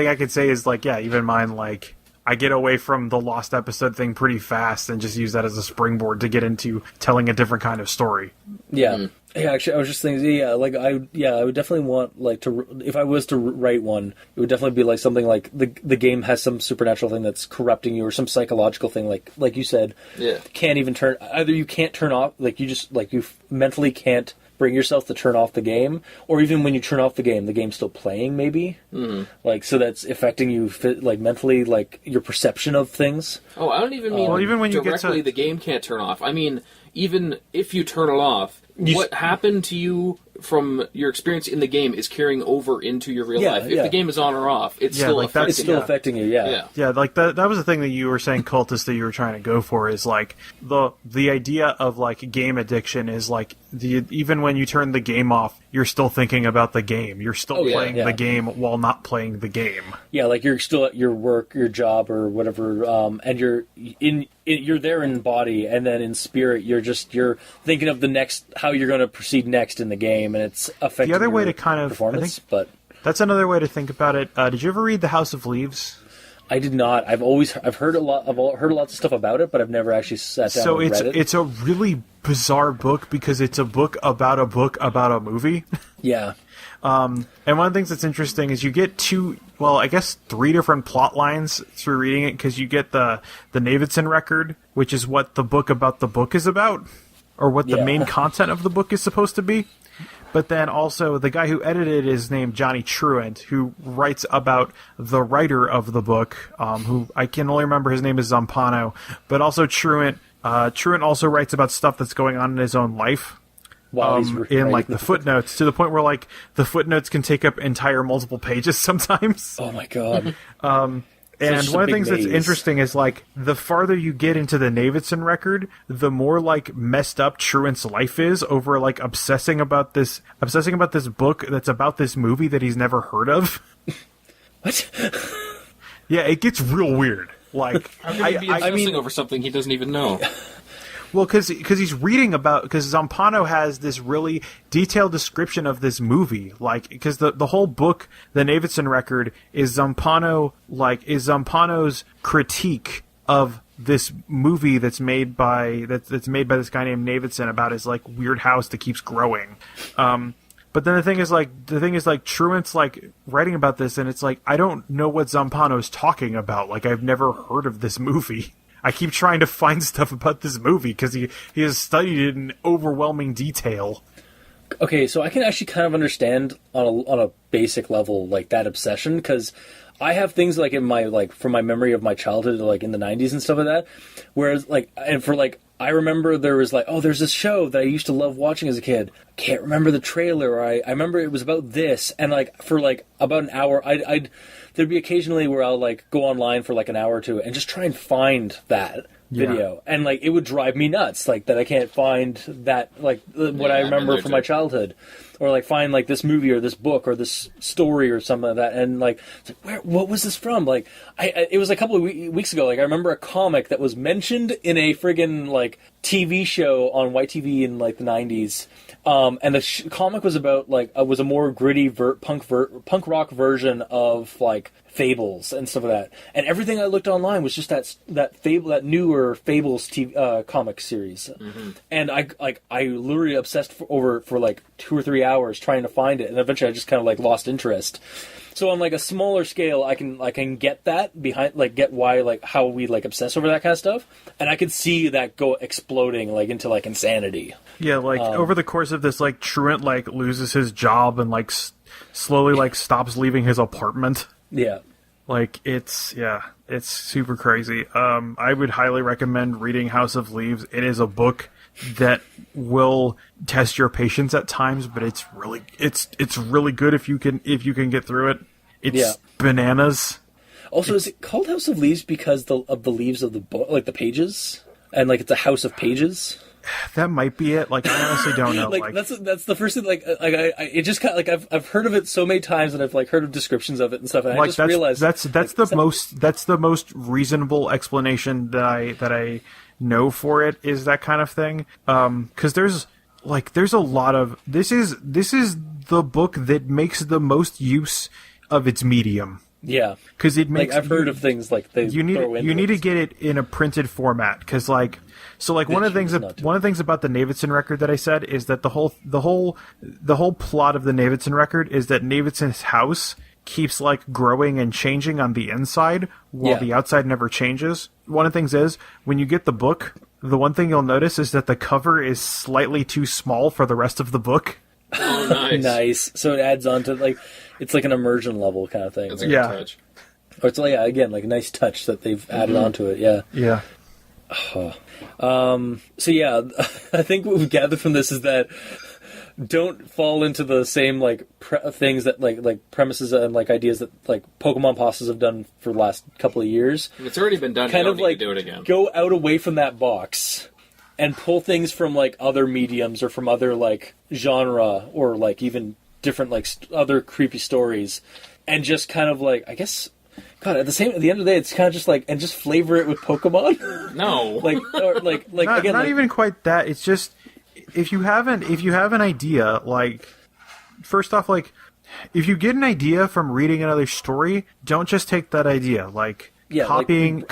I could say is like, yeah, even mine, like, I get away from the lost episode thing pretty fast and just use that as a springboard to get into telling a different kind of story. Yeah. Mm-hmm. Yeah, actually, I was just thinking, I would definitely want, like, if I was to write one, it would definitely be, like, something like the game has some supernatural thing that's corrupting you or some psychological thing, like you said. Yeah. Can't even either you can't turn off, like, you mentally can't bring yourself to turn off the game, or even when you turn off the game's still playing, maybe. Mm-hmm. Like, so that's affecting you, like, mentally, like, your perception of things. Oh, I don't even mean even when directly the game can't turn off. I mean, even if you turn it off, what happened to you from your experience in the game is carrying over into your real life. If the game is on or off, it's still affecting you. It's still affecting you, Yeah, like that was the thing that you were saying, Cultist, that you were trying to go for, is like the idea of like game addiction is like even when you turn the game off, you're still thinking about the game. You're still playing the game while not playing the game. Yeah, like you're still at your work, your job, or whatever, and you're there in body, and then in spirit, you're thinking of how you're going to proceed next in the game, and it's affecting the other way your to kind of performance. But that's another way to think about it. Did you ever read The House of Leaves? I did not. I've heard lots of stuff about it, but I've never actually sat down and read it. It's a really bizarre book because it's a book about a movie. Yeah. And one of the things that's interesting is you get three different plot lines through reading it, because you get the Davidson record, which is what the book about the book is about, or what the main content of the book is supposed to be. But then also the guy who edited it is named Johnny Truant, who writes about the writer of the book, who I can only remember his name is Zampano, but also Truant also writes about stuff that's going on in his own life. In like the footnotes, to the point where like the footnotes can take up entire multiple pages sometimes. Oh my god. And one of the things that's interesting is, like, the farther you get into the Davidson record, the more, like, messed up Truant's life is over, like, obsessing about this book that's about this movie that he's never heard of. What? Yeah, it gets real weird. Like, how can he be obsessing over something he doesn't even know? Well, because he's reading because Zampano has this really detailed description of this movie, like, because the whole book, the Davidson record, is Zampano's critique of this movie that's made by this guy named Davidson about his like weird house that keeps growing. But then the thing is like Truant's like writing about this, and it's like, I don't know what Zampano's talking about. Like, I've never heard of this movie. I keep trying to find stuff about this movie because he has studied it in overwhelming detail. Okay, so I can actually kind of understand on a basic level, like, that obsession, because I have things like in my, like, from my memory of my childhood, like in the 90s and stuff like that, whereas like, and for like, I remember there was like, there's this show that I used to love watching as a kid. I can't remember the trailer, or I remember it was about this, and like for like about an hour, there'd be occasionally where I'll like go online for like an hour or two and just try and find that video, and like it would drive me nuts, like that I can't find that, like what I remember from my childhood, or like find like this movie or this book or this story or something like that, and like what was this from? Like it was a couple of weeks ago. Like I remember a comic that was mentioned in a friggin' like TV show on White TV in like the 90s. And the comic was about like was a more gritty punk rock version of like Fables and stuff like that. And everything I looked online was just that newer Fables TV, comic series. Mm-hmm. And I literally obsessed for like 2 or 3 hours trying to find it, and eventually I just kind of like lost interest. So on like a smaller scale, I can get that behind, like get why, like how we like obsess over that kind of stuff, and I could see that go exploding like into like insanity. Yeah, like over the course of this, like Truant like loses his job and like slowly like stops leaving his apartment. Yeah, like it's super crazy. I would highly recommend reading House of Leaves. It is a book that will test your patience at times, but it's really good if you can get through it. It's bananas. Also, is it called House of Leaves because of the leaves of the book, like the pages, and like it's a house of pages? That might be it. Like, I honestly don't know. Like that's the first thing. Like I it just kind of, like I've heard of it so many times, and I've like heard of descriptions of it and stuff. And like, I just realized that's the most reasonable explanation that I know for it, is that kind of thing. Because there's a lot of this is the book that makes the most use of its medium. Yeah, because it makes. Like, I've heard of things like they you need to get it in a printed format, because one of the things about the Navidson record that I said is that the whole plot of the Navidson record is that Navidson's house keeps like growing and changing on the inside while the outside never changes. One of the things is, when you get the book, the one thing you'll notice is that the cover is slightly too small for the rest of the book. Oh, nice. Nice. So it adds on to, like, it's like an immersion level kind of thing. That's a good touch. Or it's like, again, like a nice touch that they've added onto it. Yeah. Yeah. So yeah, I think what we've gathered from this is that don't fall into the same like things that like premises and like ideas that like Pokemon Pastas have done for the last couple of years. If it's already been done, kind you of don't like need to do it again. Go out away from that box and pull things from like other mediums or from other like genre or like even different like other creepy stories, and just kind of like, I guess, God, at the end of the day, it's kind of just like, and just flavor it with Pokemon. No, not even quite that. It's just, if you have an idea, like, first off, like, if you get an idea from reading another story, don't just take that idea. Like, copying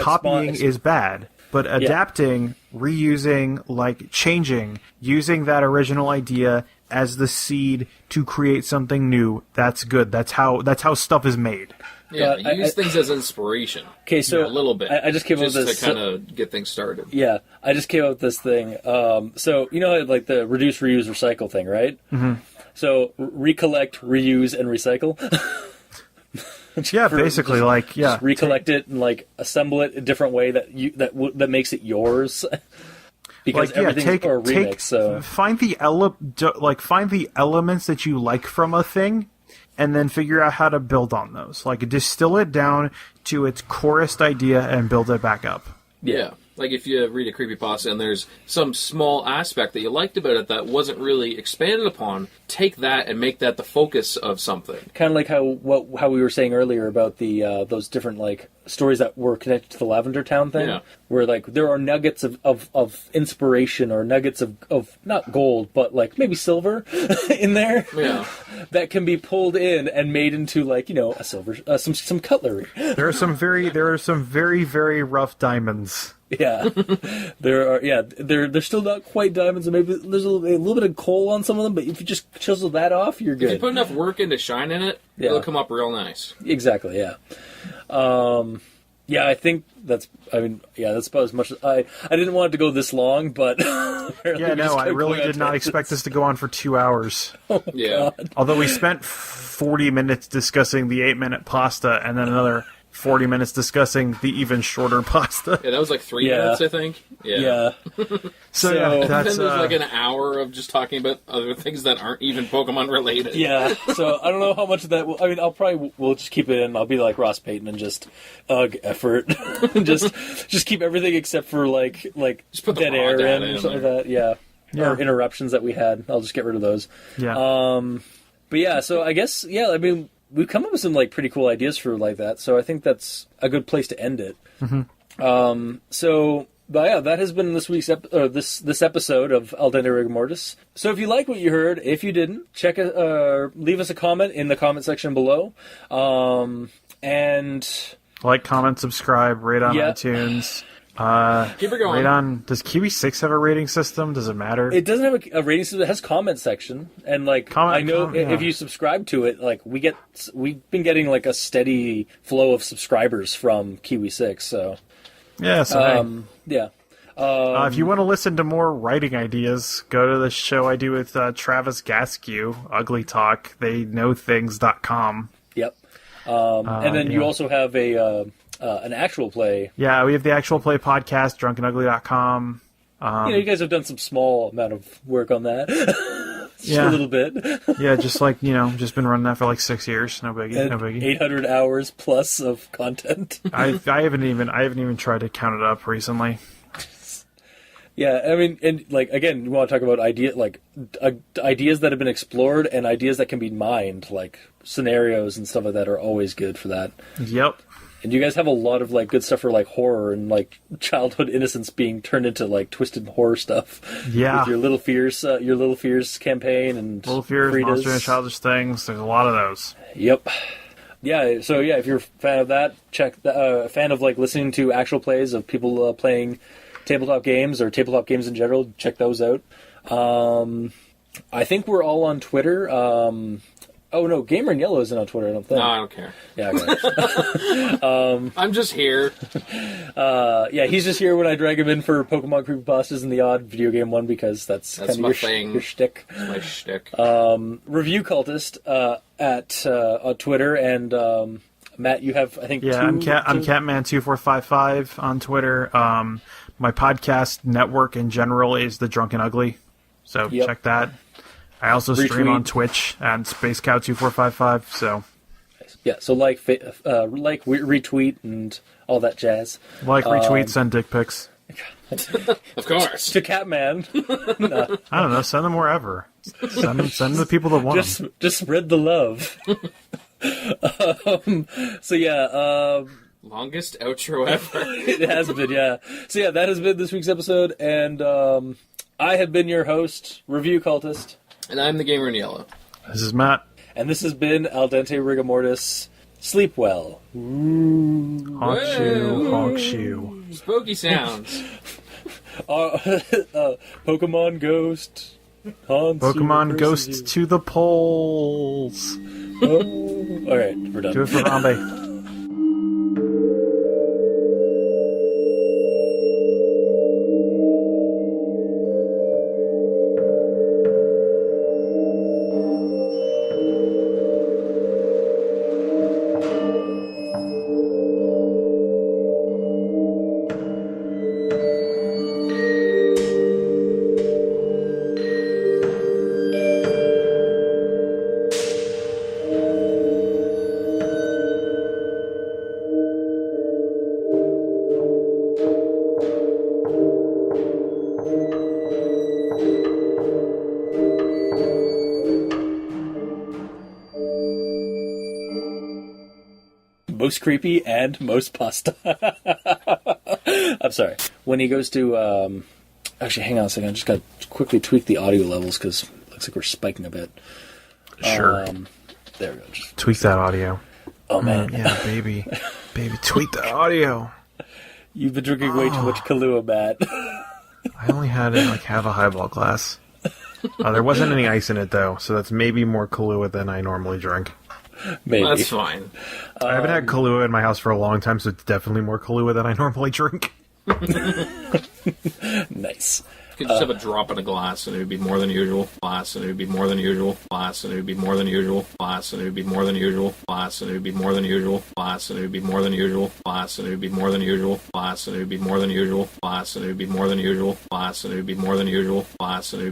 is bad, but adapting, reusing, like, changing, using that original idea as the seed to create something new, that's good. That's how stuff is made. Yeah, use things as inspiration. Okay, so a little bit. I just came up with this to kind of get things started. Yeah, I just came up with this thing. So you know, like the reduce, reuse, recycle thing, right? Mm-hmm. So recollect, reuse, and recycle. Yeah, basically, just recollect it and like assemble it a different way that makes it yours. Because everything's a remix. So find the elements that you like from a thing, and then figure out how to build on those. Like, distill it down to its corest idea and build it back up. Yeah. Like, if you read a creepypasta and there's some small aspect that you liked about it that wasn't really expanded upon, take that and make that the focus of something. Kind of like how we were saying earlier about the those different, like, stories that were connected to the Lavender Town thing. Yeah. Where, like, there are nuggets of inspiration or nuggets of not gold, but, like, maybe silver in there. Yeah. That can be pulled in and made into, like, you know, a silver, some cutlery. There are some very, very rough diamonds. Yeah, they're still not quite diamonds, and maybe there's a little bit of coal on some of them. But if you just chisel that off, you're good. If you put enough work into shine in it, it'll come up real nice. Exactly. Yeah. I think that's about as much as I didn't want it to go this long, but I really did not expect this to go on for 2 hours. Oh my God. Although we spent 40 minutes discussing the 8-minute pasta, and then another 40 minutes discussing the even shorter pasta. Yeah, that was like 3 minutes, I think. Yeah. So that's... Then there's like an hour of just talking about other things that aren't even Pokemon related. Yeah, so I don't know how much of that... we'll just keep it in. I'll be like Ross Payton and just, effort. just keep everything except for, like just put the dead air in or something there. like that. Yeah. Or interruptions that we had. I'll just get rid of those. Yeah. But yeah, so I guess, we've come up with some like pretty cool ideas for like that, so I think that's a good place to end it. Mm-hmm. That has been this week's this episode of Al Dente Rigor Mortis. So if you like what you heard, if you didn't, leave us a comment in the comment section below, and like, comment, subscribe, rate on iTunes. Keep it going. Does Kiwi 6 have a rating system? Does it matter? It doesn't have a rating system. It has comment section, and like if you subscribe to it, like we've been getting like a steady flow of subscribers from Kiwi 6. So if you want to listen to more writing ideas, go to the show I do with Travis Gaskew, Ugly Talk. TheyKnowThings.com. Yep. And then you also have an actual play. Yeah, we have the actual play podcast, drunkenugly.com. You guys have done some small amount of work on that. Just a little bit. Yeah, just like, just been running that for like 6 years. No biggie, And no biggie. 800 hours plus of content. I haven't even tried to count it up recently. Yeah, I mean, and like again, you want to talk about ideas that have been explored and ideas that can be mined, like scenarios and stuff like that are always good for that. Yep. And you guys have a lot of like good stuff for like horror and like childhood innocence being turned into like twisted horror stuff. Yeah. With your Little Fears campaign and Little Fears, Frida's. Monster and Childish Things. There's a lot of those. Yep. Yeah. So yeah, if you're a fan of that, check a fan of like listening to actual plays of people playing tabletop games or tabletop games in general. Check those out. I think we're all on Twitter. Oh no, Gamer in Yellow isn't on Twitter, I don't think. No, I don't care. Yeah, okay. I'm just here. Yeah, he's just here when I drag him in for Pokemon Creepypastas and the odd video game one because that's kind of my your thing. Your shtick. That's my shtick. Review Cultist on Twitter, and Matt, you have I think I'm Catman2455 on Twitter. My podcast network in general is The Drunken Ugly, so check that. I also stream on Twitch at SpaceCow2455. So yeah, so retweet and all that jazz. Retweet, send dick pics. Of course. To Catman. No. I don't know. Send them wherever. Send them to the people that want them. Just spread the love. So yeah. Longest outro ever. It has been, yeah. So yeah, that has been this week's episode, and I have been your host, Review Cultist. And I'm the Gamer in Yellow. This is Matt. And this has been Al Dente Rigor Mortis. Sleep well. Honk shoe. Spooky sounds. Pokemon Ghost. Pokemon Ghosts to the polls. Oh. All right, we're done. Do it for Harambe. Most creepy and most pasta. I'm sorry. When he goes to... actually, hang on a second. I just got to quickly tweak the audio levels because it looks like we're spiking a bit. Sure. There we go. Just tweak that audio. Oh, man. Yeah, baby. Baby, tweak that audio. You've been drinking way too much Kahlua, Matt. I only had it like half a highball glass. There wasn't any ice in it, though, so that's maybe more Kahlua than I normally drink. Maybe. That's fine. I haven't had Kahlua in my house for a long time, so it's definitely more Kahlua than I normally drink. Nice. You could just have a drop in a glass and it would be more than usual. Glass and it would be more than usual. Glass and it would be more than usual. Glass and it would be more than usual. Glass and it would be more than usual. Glass and it would be more than usual. Glass and it would be more than usual. Glass and it would be more than usual. Glass and it would be more than usual. Glass and it would be more than usual. Glass and it would be